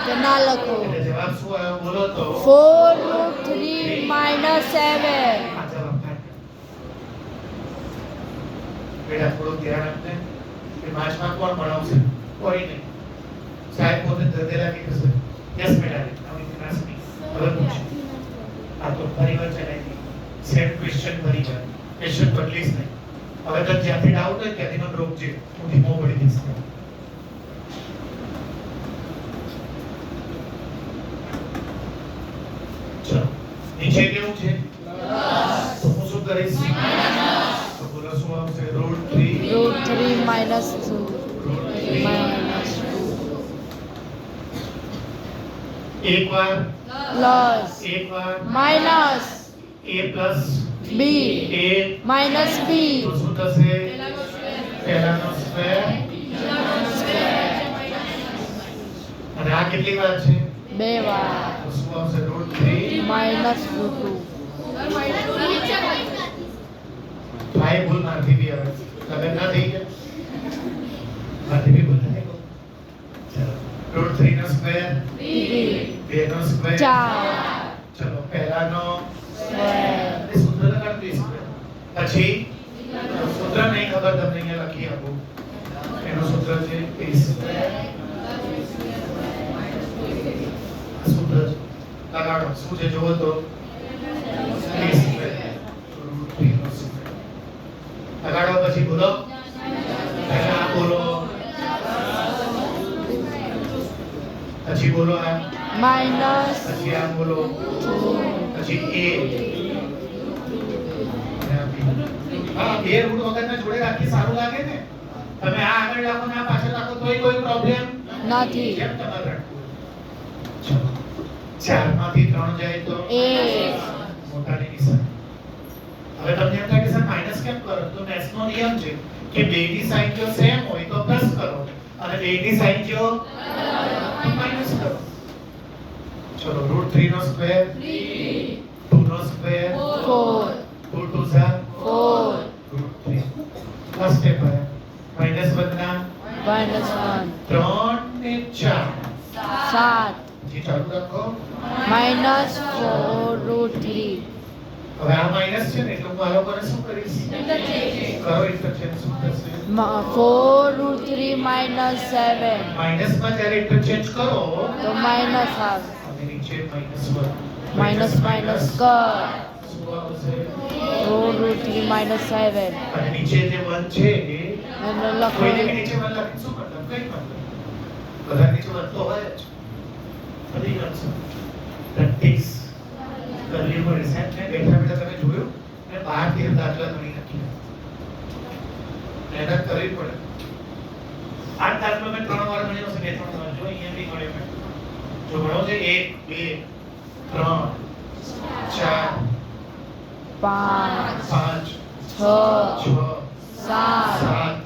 કે ના લખો એટલે જવાબ શું આવ્યો? બોલો તો. 4 √3 -7 આ જવાબ થાય. બેટા થોડું ધ્યાન આપને કે માર્ચમાં કોણ ભણાવશે? કોઈ નહીં. સાહેબ પોતે ધધેલા કે કશે. યસ બેટા નવી ક્લાસ ની હવે પૂછ. આ તો ફરીવાર ચલાવી દી. સેમ ક્વેશ્ચન ફરીવાર. ક્વેશ્ચન બદલીશ નહીં. હવે તો જ્યાંથી ડાઉટ હોય ત્યાંથી મને રોકજે. હું ધીમો પડી દઈશ. ચલો નીચે કેવું છે? તો હું શું કરીશ? તો બોલો શું આવશે? √3 √3 -2 એક વાર પ્લસ એક વાર minus a plus B a minus B તો શું થશે? પહેલાનો સ્ક્વેર અને આ કેટલી વાર છે? 2 વાર તો શું આવશે? √3 -√2 ભાઈ ભૂલ મારથી બી આવે. તમે ના થઈ ગયા? મારથી બી ભૂલ થાય. ચલો √3 નો સ્ક્વેર 2 નો સ્ક્વેર 4 ચલો પહેલાનો સ્ક્વેર એ સૂત્ર લગાડ દઈશ. પછી સૂત્ર નહીં ખબર તમને અહીંયા લખી આપું. એનું સૂત્ર છે a સ્ક્વેર. આ સૂત્ર છે. લગાડો શું છે જોવો તો a સ્ક્વેર √3 નો સ્ક્વેર. લગાડો પછી બોલો. પહેલા આ બોલો પછી બોલો આ માઈનસ પછી આ બોલો 2 પછી a હા બે રૂટ વગરના જોડે રાખી સારું લાગે ને. તમે આ આગળ રાખો ને આ પાછળ રાખો તોય કોઈ પ્રોબ્લેમ નથી જેમ તમારે રાખવું. ચલો 4 માંથી 3 જાય તો 1 મોટાની નિશાની. હવે તમને એમ થાય કે સર માઈનસ કેમ કરો? તો મેથ્સનો નિયમ છે કે બેની સાઈન જો સેમ હોય તો પ્લસ કરો અને બેની સાઈન જો માઈનસ કરો. ચલો √3 નો સ્ક્વેર 2 નો સ્ક્વેર 4 2 2 ઝા 4 √3 ફર્સ્ટ સ્ટેપ આયા. -1 ના -1 3 ને 4 7 જી ચાલુ રાખો. -4 √3 હવે આ માઈનસ છે ને એટલે હું આ લોકોને શું કરીશ? કરો ઇન્ટરચેન્જ. શું થશે? 4 √3 -7 માઈનસમાં જ્યારે ઇન્ટરચેન્જ કરો તો માઈનસ આવે અને નીચે -1 માઈનસ માઈનસ કર શું આવશે? 4 √3 -7 અને નીચે જે 1 છે અને લખો કોઈને બી નીચે 1 લખી શું મતલબ? કઈ મતલબ? બધા નીચે 1 તો હોય જ. બધી વાત છે. પ્રેક્ટિસ કરવી પડે. સાહેબ મેં બેઠા બેઠા તમે જોયું મેં 12 દાખલા ગણી નાખ્યા. મહેનત કરવી પડે. આ દાખલો મેં 3 વાર ગણ્યો છે. 2 3 વાર જો અહીંયા બી ગણ્યો મેં. જો ગણો છે 1 2 3 4 5 5 6 6 7 7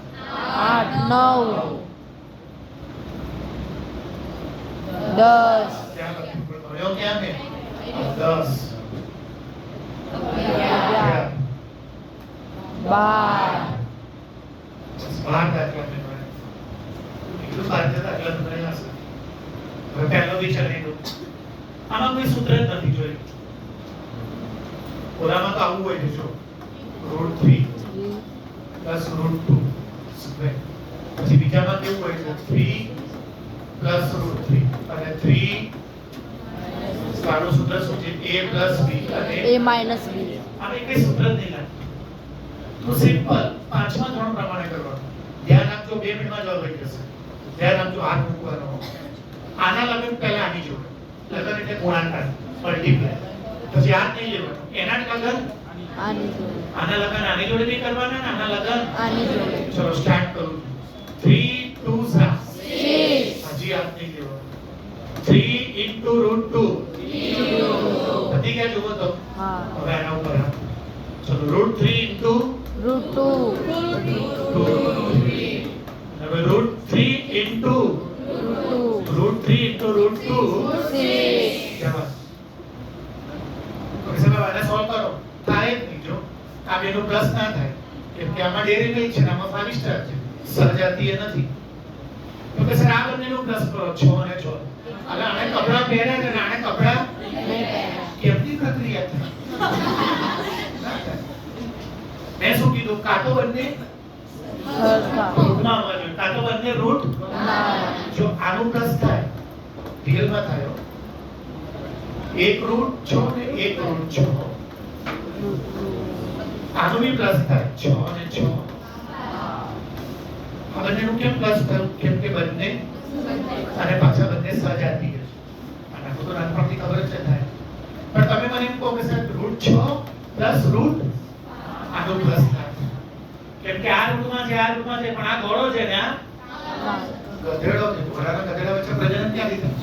8 9 10 ક્યાં લખ્યું? ગણ્યો ક્યાં મેં? 10 11 12 12 દાખલા મેં ગણ્યા. એટલું 12 દાખલા તો ગણ્યા હશે. હવે પહેલો વિચારી દો. આમાં કોઈ સૂત્ર જ નથી જોયું. ઓલામાં તો આવું હોય છે જો √3 +√2 સ્ક્વેર. પછી બીજામાં કેવું હોય છે 3 પ્લસ રૂટ 3 અને 3 સારું સૂત્ર શું છે a પ્લસ b અને A minus B. આને કઈ સૂત્ર જ નહીં લાગતું તો સિમ્પલ પાંચમા ધોરણ પ્રમાણે કરવાનું ધ્યાન આપજો 2 મિનિટમાં જવાબ આવી જશે ધ્યાન આપજો હાથ મૂકવાનો આના લગન પહેલા આની જોડે લગન એટલે ગુણાકાર મલ્ટીપ્લાય પછી આ નહીં લેવાનું એના લગન આની જોડે. આના લગન આની જોડે નહીં કરવાના ને આના લગન આની જોડે. ચલો સ્ટાર્ટ કરું 3 2 6 6. હજી હાથ નહીં લેવાનો 3 into root 2 બધી ગયા જુઓ તો હા. હવે આના ઉપર આવો. ચલો root 3 into Root 2. 2 હવે root 3 into Root 2. root 3 into root 2 6. જવાબ તો તમે આને સોલ્વ કરો થાય જ નહીં જો આ બેનો પ્લસ ના થાય કેમ કે આમાં ડેરિવેટિવ છે ને આમાં 5 સ્ટાર છે સજાતીય નથી તો કે સર આ બંનેનો પ્લસ કરો 6 અને 6 હવે આને કપડા પહેર્યા છે ને આને કપડા કેમની પ્રક્રિયા થાય મેં શું કીધું કાં તો બંને સરખા. રૂટમાં આવવા જોઈએ કાં તો બંને રૂટ ના. જો આનું પ્લસ થાય રિયલમાં થાય હો. એક રૂટ 6 ને એક રૂટ 6 આનું બી પ્લસ થાય 6 અને 6 આ બંનેનું કેમ પ્લસ થયું કેમ કે બંને અને પાછા બંને સજાતીય છે અને આ તો નાનપણથી ખબર જ છે થાય પણ તમે મને એમ કહો કે સાહેબ રૂટ 6 પ્લસ રૂટ આનું પ્લસ થાય કેમ કે આ રૂટમાં છે આ રૂટમાં છે પણ આ ઘોડો છે ને આ ગધેડો છે ઘોડાના ગધેડા વચ્ચે પ્રજનન ક્યાંથી થાય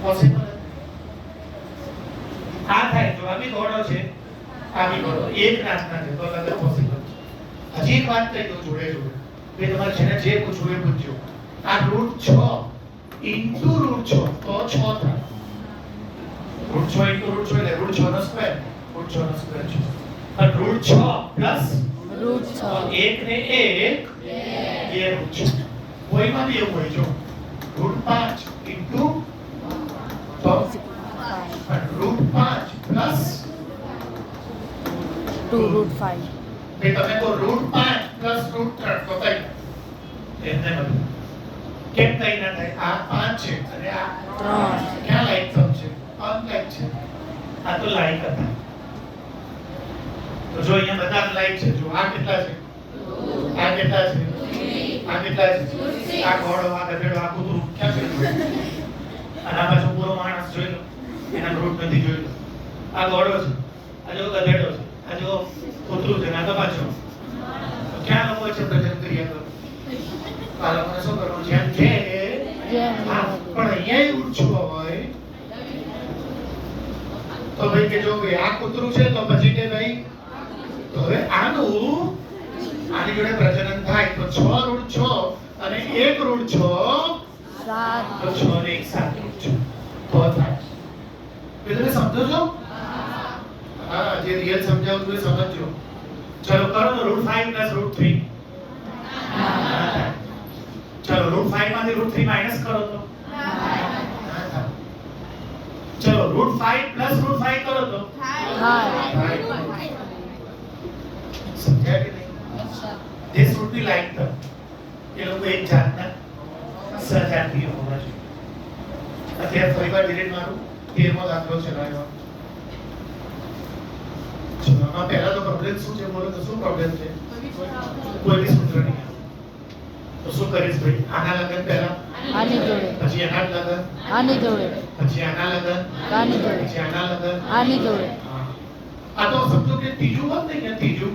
પોસિબલ આ થાય જો આ બી ઘોડો છે આ બી ઘોડો એક નાતના છે તો લગન પોસિબલ હજી એક વાત કહી દઉં જોડે જોડે કે તમારે છે ને જે પૂછવું એ પૂછજો આ રૂટ 6 ઇન્ટુ રૂટ 6 તો 6 થાય રૂટ 6 ઇન્ટુ રૂટ 6 એટલે રૂટ 6 નો સ્ક્વેર રૂટ 6 નો સ્ક્વેર છે પણ રૂટ 6 પ્લસ Root 6. એક ને એક બે રૂટ 6 કોઈમાં બી એવું હોય જો રૂટ 5 ઇન્ટુ તો પણ રૂટ 5 પ્લસ 2 root 5. એ તમે તો રૂટ 5 પ્લસ રૂટ 3 તો કઈ એમને બધું કેમ કઈ ના થાય આ 5 છે અને આ 3. ક્યાં લાઈક સમ છે અનલાઈક છે આ તો લાઈક હતા તો જો અહીંયા બધા લાઈક છે જો આ કેટલા છે આ કેટલા છે આ કેટલા છે આ ઘોડો આ ગધેડો આ કૂતરું ક્યાં છે અને આ પાછો પૂરો માણસ જોઈ લો એના રૂટ નથી જોઈ લો આ ઘોડો છે આ જો ગધેડો છે આ જો કૂતરું છે આ તો પાછો તો ક્યાં લોકો છે પ્રજનન કર્યા કરો આ લોકોને શું કરવાનું જેમ છે જેમ હા પણ અહીંયા રૂટ છો હોય તો ભાઈ કે જો ભાઈ આ કૂતરું છે તો પછી કે ભાઈ તો હવે આનું આની જોડે પ્રજનન થાય તો 6 રૂટ 6 અને 1 રૂટ 6 7. તો 6 ને 1 7 રૂટ 6 તો થાય એ તમે સમજો છો હા જે રિયલ સમજાવું તો સમજજો ચલો કરો તો રૂટ 5 પ્લસ રૂટ 3 ચલો રૂટ 5 માંથી રૂટ 3 માઈનસ કરો તો ચલો રૂટ 5 પ્લસ રૂટ 5 કરો તો Hi. સમજ્યા કે નહીં this would be like the એ લોકો એક જાતના સજાતીય હોવા જોઈએ અત્યારે ફરીવાર ડિલીટ મારું 13મો દાખલો ચલાવ્યો ચલો આમાં પહેલા તો પ્રોબ્લેમ શું છે બોલો તો શું પ્રોબ્લેમ છે કોઈ બી સૂત્ર નહીં તો શું કરીશ ભાઈ આના લગન પહેલા આની જોડે. પછી આના લગન આની જોડે. પછી આના લગન આની જોડે. પછી આના લગન આની જોડે. આ તો સમજો કે ત્રીજું હોત ને કે ત્રીજું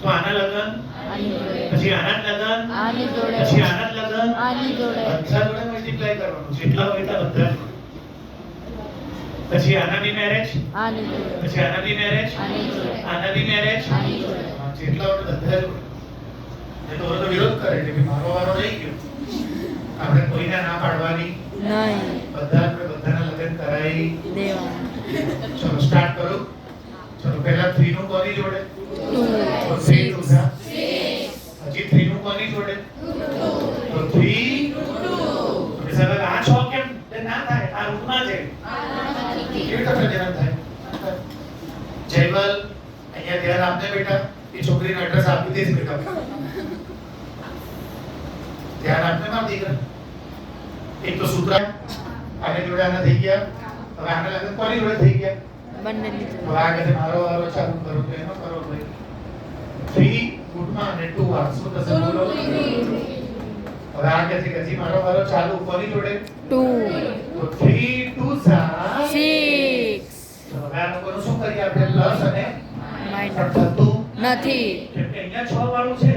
તો આના લગન આની જોડે. પછી આના લગન આની જોડે. પછી આના લગન આની જોડે. બધા જોડે મલ્ટીપ્લાય કરવાનું જેટલા હોય એટલા બધા જોડે. પછી આના બી મેરેજ આની જોડે. પછી આના બી મેરેજ આની જોડે. આના બી મેરેજ આની જોડે. જેટલા હોય બધા જોડે એ તો બધો વિરોધ કરે છે કે મારો વારો નહીં ગયો આપણે કોઈને ના પાડવાની નહીં. બધા આપણે બધાના લગ્ન કરાવી દેવાના. ચલો સ્ટાર્ટ કરો ચલો પહેલા 3 નું કોની જોડે 2. 3 નું 6. હજી 3 નું કોની જોડે તો 3 સર આ 6 કેમ ના થાય આ રૂટમાં છે કેવી રીતે પ્રજનન થાય જયવલ અહીંયા ધ્યાન આપને બેટા એ છોકરીને એડ્રેસ આપી દેશ બેટા ધ્યાન આપને માર દીકરા એક તો સૂત્ર આને જોડે આના થઈ ગયા, હવે આને લાગે કોની જોડે થઈ ગયા, બંનેની જોડે. હવે આ કહે છે મારો વારો ચાલુ કરો તો એનો કરો ભાઈ 3 ગુડમાં અને 2 વાર શું થશે બોલો. હવે આ કહે છે કે હજી મારો વારો ચાલુ કોની જોડે 2 તો 3 2 સા 6 હવે આ લોકોનું શું કરીએ આપણે પ્લસ અને માઇનસ થતું નથી કેમ કે અહીંયા 6 વાળું છે,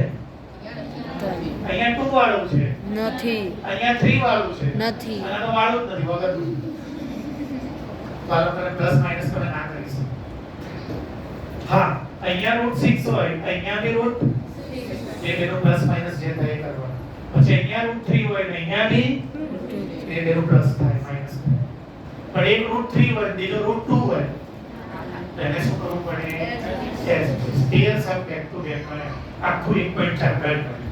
અહીંયા 2 વાળું છે, નથી અહીંયા 3 વાળું છે, નથી અને આનો વાળું જ નથી વગરનું. તો આ લોકોને પ્લસ માઈનસ તમે ના કરી શકો. હા અહીંયા રૂટ 6 હોય, અહીંયા બી રૂટ એ બેનો પ્લસ માઈનસ જે થાય એ કરવાનું. પછી અહીંયા રૂટ 3 હોય ને અહીંયા બી એ બેનો પ્લસ થાય માઈનસ થાય. પણ એક રૂટ 3 હોય બીજો રૂટ 2 હોય તો એને શું કરવું પડે? S stayer sub back to back મળે આખું 1.4 કટ મળે.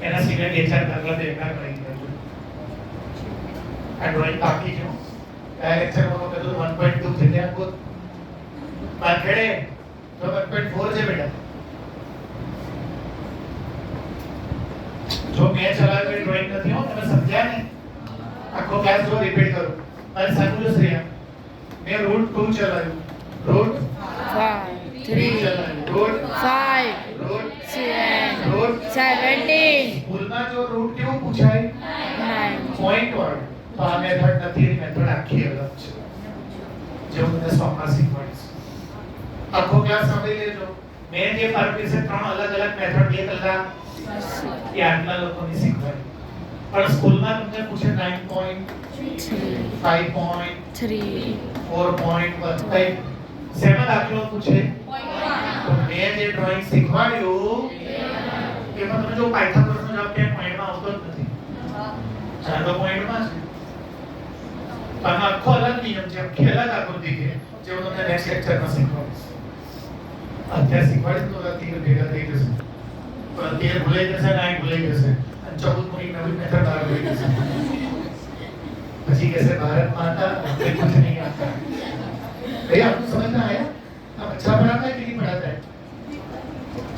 એના સિવાય બે ચાર દાખલા બેકાર કરી દેજો. આ ડ્રોઈંગ બાકી છે. આ લેક્ચરમાં મેં કીધું 1.2 છે ત્યાં કોઈ માર્કેડે તો 1.4 છે બેટા. જો મેં ચલાવેલી ડ્રોઈંગ નથી હો, તમે સમજ્યા ને? આખો ક્લાસ જો રિપીટ કરું અને સાચું જ રહ્યા. મેં રૂટ 2 ચલાવ્યું, રૂટ 5 3 ચલાવ્યું, રૂટ 5 રૂટ 7 રૂટ 17 સ્કૂલમાં જો રૂટ કેવું પૂછાય 9 પોઈન્ટ વાળું, તો આ મેથડ નથી, એ મેથડ આખી અલગ છે જે હું તમને સોમવાર શીખવાડીશ. આખો ક્લાસ સાંભળી લેજો. મેં જે ફરક વિશે 3 અલગ અલગ મેથડ 2 કલાક એ આટલા લોકોની શીખવાડી. પણ સ્કૂલમાં તમને પૂછે 9.5 3 4.1 શેમાં દાખલો પૂછે? તો મેં જે ડ્રોઈંગ શીખવાડ્યું એમાં તમે જો પાયથાગોરસનો જવાબ ક્યાંય પોઈન્ટમાં આવતો જ નથી. ચાલો પોઈન્ટમાં છે. પણ આખો અલગ નિયમ છે, આખી અલગ આકૃતિ છે જે હું તમને નેક્સ્ટ લેક્ચરમાં શીખવાડીશ. અત્યારે શીખવાડીશ તો તીર ભેગા થઈ જશે, પણ તીર ભૂલાઈ જશે ને આ ભૂલાઈ જશે અને 14 એક નવી મેથડ બહાર આવી જશે. પછી કહેશે ભારત माता हमको कुछ नहीं आता. भैया आपको समझ में आया? आप अच्छा पढ़ाता है कि नहीं पढ़ाता है?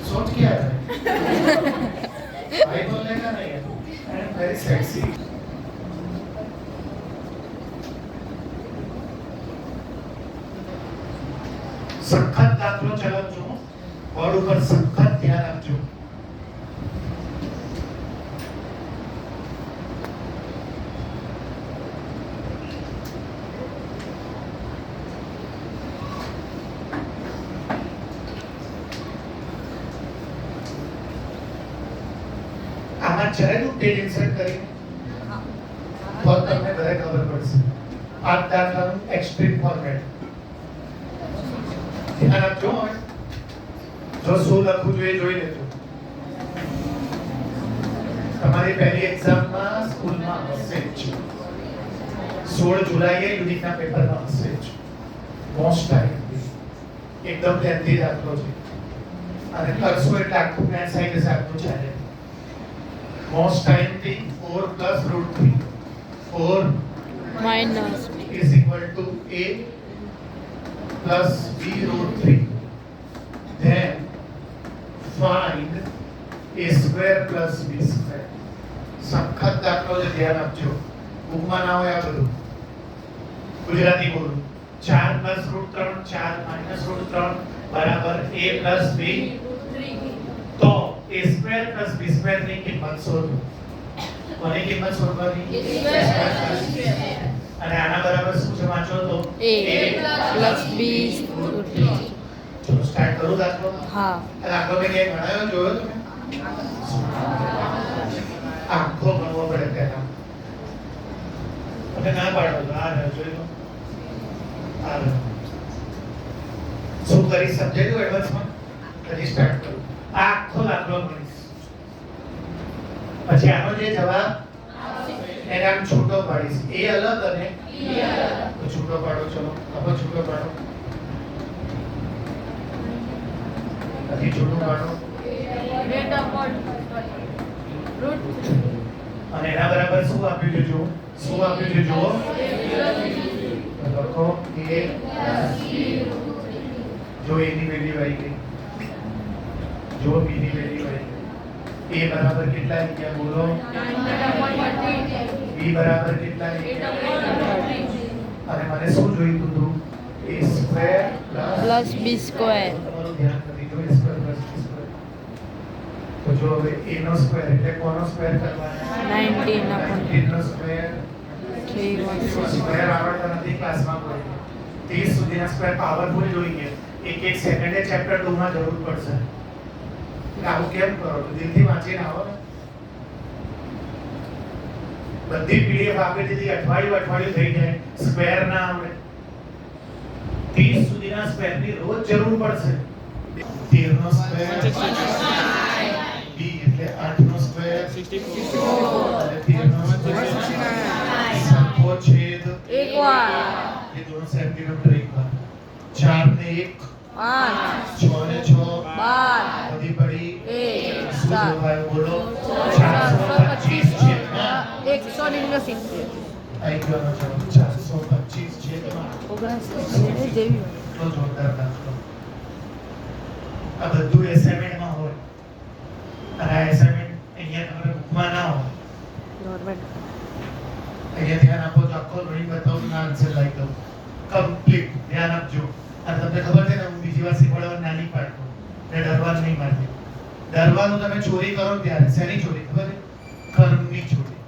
सोच क्या है? भाई बोलने का नहीं है. I am very sexy. સખત દાખલો ચલાવજો, બોર્ડ ઉપર સખત ધ્યાન આપજો. આમાં ચરેલું પેજ ઇન્સર્ટ કરીને તો તમને ઘરે ખબર પડશે. આ દાખલાનું એક્સ્ટ્રીમ ફોર્મેટ ધ્યાન આપજો. જો શું લખવું જોઈએ જોઈ લેજો. તમારી પહેલી એક્ઝામમાં સ્કૂલમાં હશે જ, 16 જુલાઈએ યુનિટના પેપરમાં હશે જ. મોસ્ટ ટાઈમ એકદમ ધ્યાનથી દાખલો છે અને કરશો એટલે આખું મેથ્સ આવી જશે. આપનું ચાલે most time the 4 plus root 3 4 minus is equal to a plus b root 3. Then find a square plus b square. સખત દાખલો છે, ધ્યાન આપજો. બુકમાં ના હોય આ બધું. ગુજરાતી બોલું 4 plus root 3 4 minus root 3 બરાબર a plus b. તો a square plus b square ની કિંમત શોધો. કોની કિંમત શોધવાની? અને આના બરાબર શું છે વાંચો તો a plus b. ચલો સ્ટાર્ટ કરું દાખલો. હા આ દાખલો મેં ક્યાંય ગણાયો જોયો તમે? આખો ગણવો પડે પહેલા. અને ના પાડો તો આ જોઈ લો. આ શું કરી સમજાય તો એડવાન્સમાં હજી સ્ટાર્ટ કરું. આખો દાખલો ગણીશ. પછી આનો જે જવાબ એને આમ છૂટો પાડીશ. એ અલગ અને તો છૂટો પાડો. ચલો હવે છૂટો પાડો. હજી છૂટો પાડો. અને એના બરાબર શું આપ્યું છે જુઓ. શું આપ્યું છે જુઓ. લખો a જો a ની વેલ્યુ આવી ગઈ, જો b ની વેલ્યુ આવી ગઈ. A બરાબર કેટલા આવી ગયા બોલો? B બરાબર કેટલા આવી ગયા? અને મને શું જોઈતું હતું? A square plus B square. તમારું ધ્યાન કરી દો, A square plus B square. તો જો હવે A નો સ્ક્વેર એટલે કોનો સ્ક્વેર કરવાનો? 19 upon 19 નો સ્ક્વેર 316. સ્ક્વેર આવડતા નથી ક્લાસમાં કોઈ 30 સુધીના સ્ક્વેર પાવરફુલ જોઈએ. એક સેકન્ડે ચેપ્ટર 2 માં જરૂર પડશે. એટલે આવું કેમ કરો? તો દિલથી વાંચીને આવો ને. બધી પીડીએફ આપી દીધી, અઠવાડિયું થઈ જાય, સ્ક્વેર ના આવડે. 30 સુધીના સ્ક્વેરની રોજ જરૂર પડશે. 13 નો સ્ક્વેર બી એટલે 8 નો સ્ક્વેર 64 અને 13 નો સ્ક્વેર 69 છેદ એક વાર ये दोनों सेंटीमीटर एक बार 4 ने 1 5 6 ने 6 12 बड़ी बड़ी 1 શું 7 ભાઈ બોલો 425 છેદમાં 169 આઈ ગયો નો જવાબ 425 છેદમાં 79 જેવી તો જોરદાર દાખલો. આ બધું એસાઇનમેન્ટ માં હોય અને આ એસાઇનમેન્ટ અહીંયા તમારે બુકમાં ના હોય. નોર્મલ અહીંયા ધ્યાન આપો તો આખો ડ્રોઈંગ બતાવું ના આન્સર લાઈ દઉં કમ્પ્લીટ ધ્યાન આપજો. અને તમને ખબર છે ને હું બીજી વાર શીખવાડવા નાની પાડતો એટલે ડરવાનું નહીં મારતી. ડરવાનું તમે ચોરી કરો ને ત્યારે શેની ચોરી ખબર છે? કર્મની ચોરી.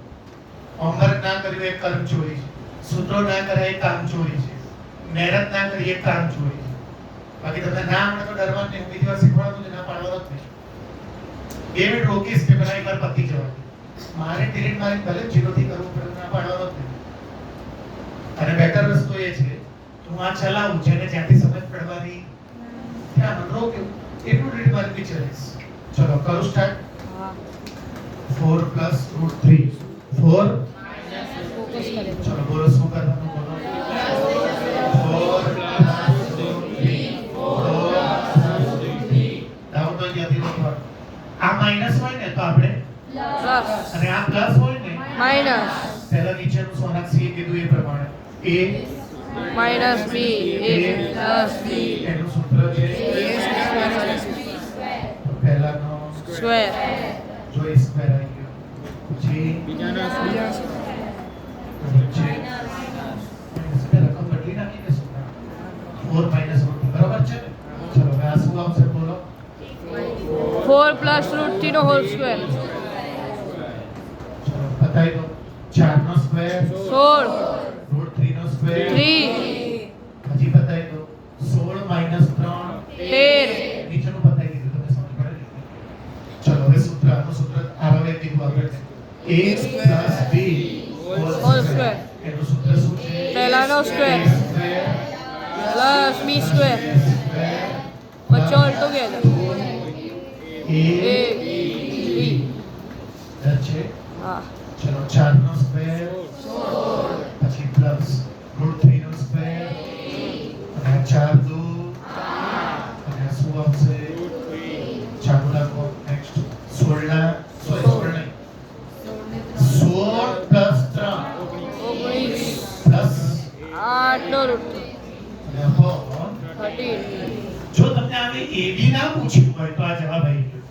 હોમવર્ક ના કર્યું એ કર્મ ચોરી છે, સૂત્રો ના કર્યા એ કામ ચોરી છે, મહેનત ના કરી એ કામ ચોરી છે. બાકી તમને ના આવડે તો ડરવાનું નહીં. હું બીજી વાર શીખવાડતો તો ના પાડવાનો જ નહીં. 2 મિનિટ રોકીશ કે પેલા એકવાર પતી જવા દે. મારે ડિલીટ મારી ભલે જીરોથી કરવું પડે ના પાડવાનો જ નહીં. અને બેટર વસ્તુ એ છે કે હું આ ચલાવું જેને જ્યાંથી સમજ પડવાની ત્યાં મને રોક્યો એટલું ડિલીટ મારી બી ચલાવીશ. ચલો કરું સ્ટાર્ટ. હા 4 પ્લસ રૂટ 3 4 ફોકસ કરે ચલો બોલો શું કરવાનું બોલો 4 પ્લસ રૂટ 3 ડાઉટ હોય ત્યાંથી લખવાનું. આ માઈનસ હોય ને તો આપણે પ્લસ અને આ પ્લસ હોય ને માઈનસ પહેલા નીચેનું સોનાક્ષીએ કીધું એ પ્રમાણે a minus B A plus B એનું સૂત્ર છે પહેલાનો સ્ક્વેર જો એ સ્ક્વેર આવી ગયો પછી બીજાનો નીચે રકમ બદલી નાખી કે શું 4 માઈનસ રૂટ બરાબર છે ને? ચલો હવે આ શું આવશે બોલો 4 પ્લસ રૂટ 3 નો હોલ સ્ક્વેર ચલો બતાવી દો 4 નો સ્ક્વેર 16 રૂટ 3 નો સ્ક્વેર 3 હજી બતાવી દો 16 માઈનસ 3 13 નીચેનું બતાવી દીધું તમને સમજ પડે ને? ચલો હવે સૂત્ર આનું સૂત્ર આરવે કીધું આપણે a plus b whole square એનું સૂત્ર શું છે? પહેલાનો square A square plus B square વચ્ચે ઓલ ટુગેધર a એ બી છે. હા ચલો 4 નો સ્ક્વેર પછી પ્લસ રૂટ 3 નો સ્ક્વેર અને 4 દો અને આ શું આવશે? ચાલુ રાખો. નેક્સ્ટ 16 ના 16 નહીં 16 પ્લસ 3 19 પ્લસ 8 નો રૂટ અને અપોન 13 જો તમને આને ab ના પૂછ્યું હોય તો આ જવાબ આવી ગયો.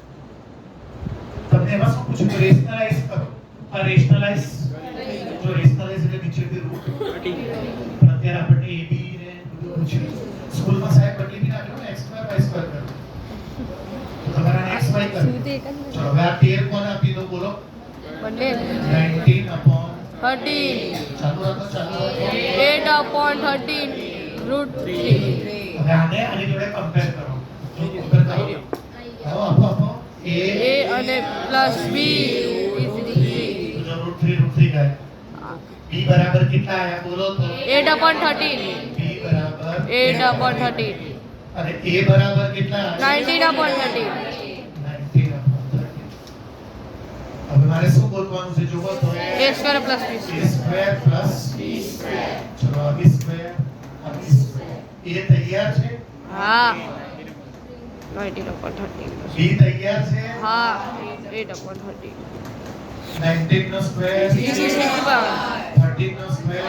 તમને એમાં શું પૂછ્યું? તો રેશનલાઇઝ કરો. આ રેશનલાઇઝ જો રેશનલાઇઝ એટલે નીચેથી રૂટ પણ અત્યારે આપણને ab ને બધું પૂછ્યું. સ્કૂલમાં સાહેબ બદલી બી નાખ્યો ને x સ્ક્વેર y સ્ક્વેર કરો તો તમારે x y કરો. ચલો હવે આ 13 કોને આપી દો બોલો બંને 19 અપોન 13 ચાલુ રાખો 8 upon 13 root 3 હવે આને આની જોડે કમ્પેર કરો. જો કમ્પેર કરો આવો આપો a a અને પ્લસ બી ઇઝ 3 રૂટ 3 ગયે. b બરાબર કેટલા આયા બોલો તો 8 upon 13 b બરાબર 8 upon 13 અને a બરાબર કેટલા આયા? 19 upon 13 19 upon 13. હવે મારે શું ગોતવાનું છે જોવો તો a square plus B a square plus b square. ચલો આ b સ્ક્વેર આ b સ્ક્વેર એ તૈયાર છે? હા 19 upon 13 b તૈયાર છે? હા 8 upon 13 19 નો સ્ક્વેર 13 નો સ્ક્વેર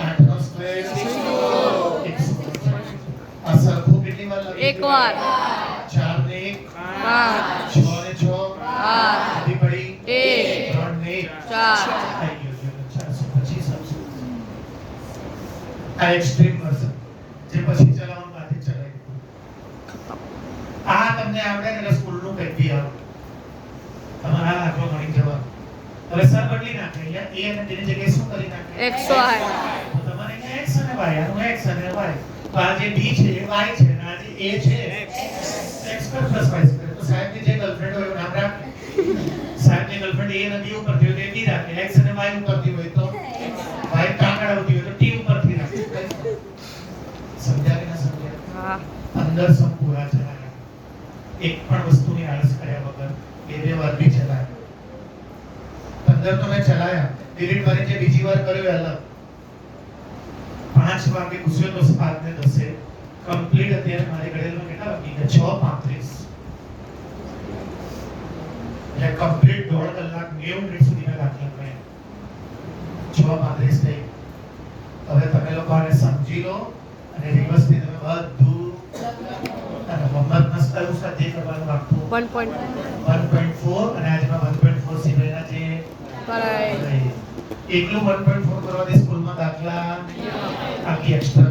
8 નો સ્ક્વેર 100. આ સરખું કેટલી વાર લાગે? એક વાર 4 ને 1 5 6 ને 6 આ એક્સ્ટ્રીમ વર્ઝન જે પછી ચલાવવાનું બાદ ચલાવી આ તમને આવડે ને સ્કૂલનું કંઈક બી આવે તમારા આ આટલો ગણી જવા હવે સર બદલી નાખે અહીંયા a અને તેની જગ્યાએ શું કરી નાખે XY. તો તમારે અહીંયા x અને y આનું x અને y તો આ જે b છે એ y છે અને આ જે a છે x પર પ્લસ y છે તો સાહેબની જે ગર્લફ્રેન્ડ હોય એનું નામ રાખે સાહેબની ગર્લફ્રેન્ડ a અને b ઉપરથી હોય તો b રાખે x અને y ઉપરથી હોય તો y કાંગડા આવતી હોય તો t ઉપરથી રાખે સમજ્યા કે ના સમજ્યા હા. 15 સમ પૂરા ચલાયા એક પણ વસ્તુની આળસ કર્યા વગર બે વાર બી ચલાયા 15 તો મેં ચલાયા ડિલીટ મારી જે બીજી વાર કર્યો એ અલગ 5 વાગે ઘુસ્યો તો 7 ને 10 કમ્પ્લીટ અત્યારે મારી ઘડેલમાં કેટલા વાગી ગયા 6:35 એટલે કમ્પ્લીટ 1.5 કલાક 90 મિનિટ સુધીના દાખલા કર્યા 6:35 થઈ હવે તમે લોકો આને સમજી લો અને રિવર્સથી તમે બધું અને મોહમ્મદ નસ્કરું સાથે કરવાનું આખું 1.4 અને આજમાં 1.4 સિવાયના જે કરાય. એકલું 1.4 કરવાથી સ્કૂલમાં દાખલા આખી એક્સ્ટ્રા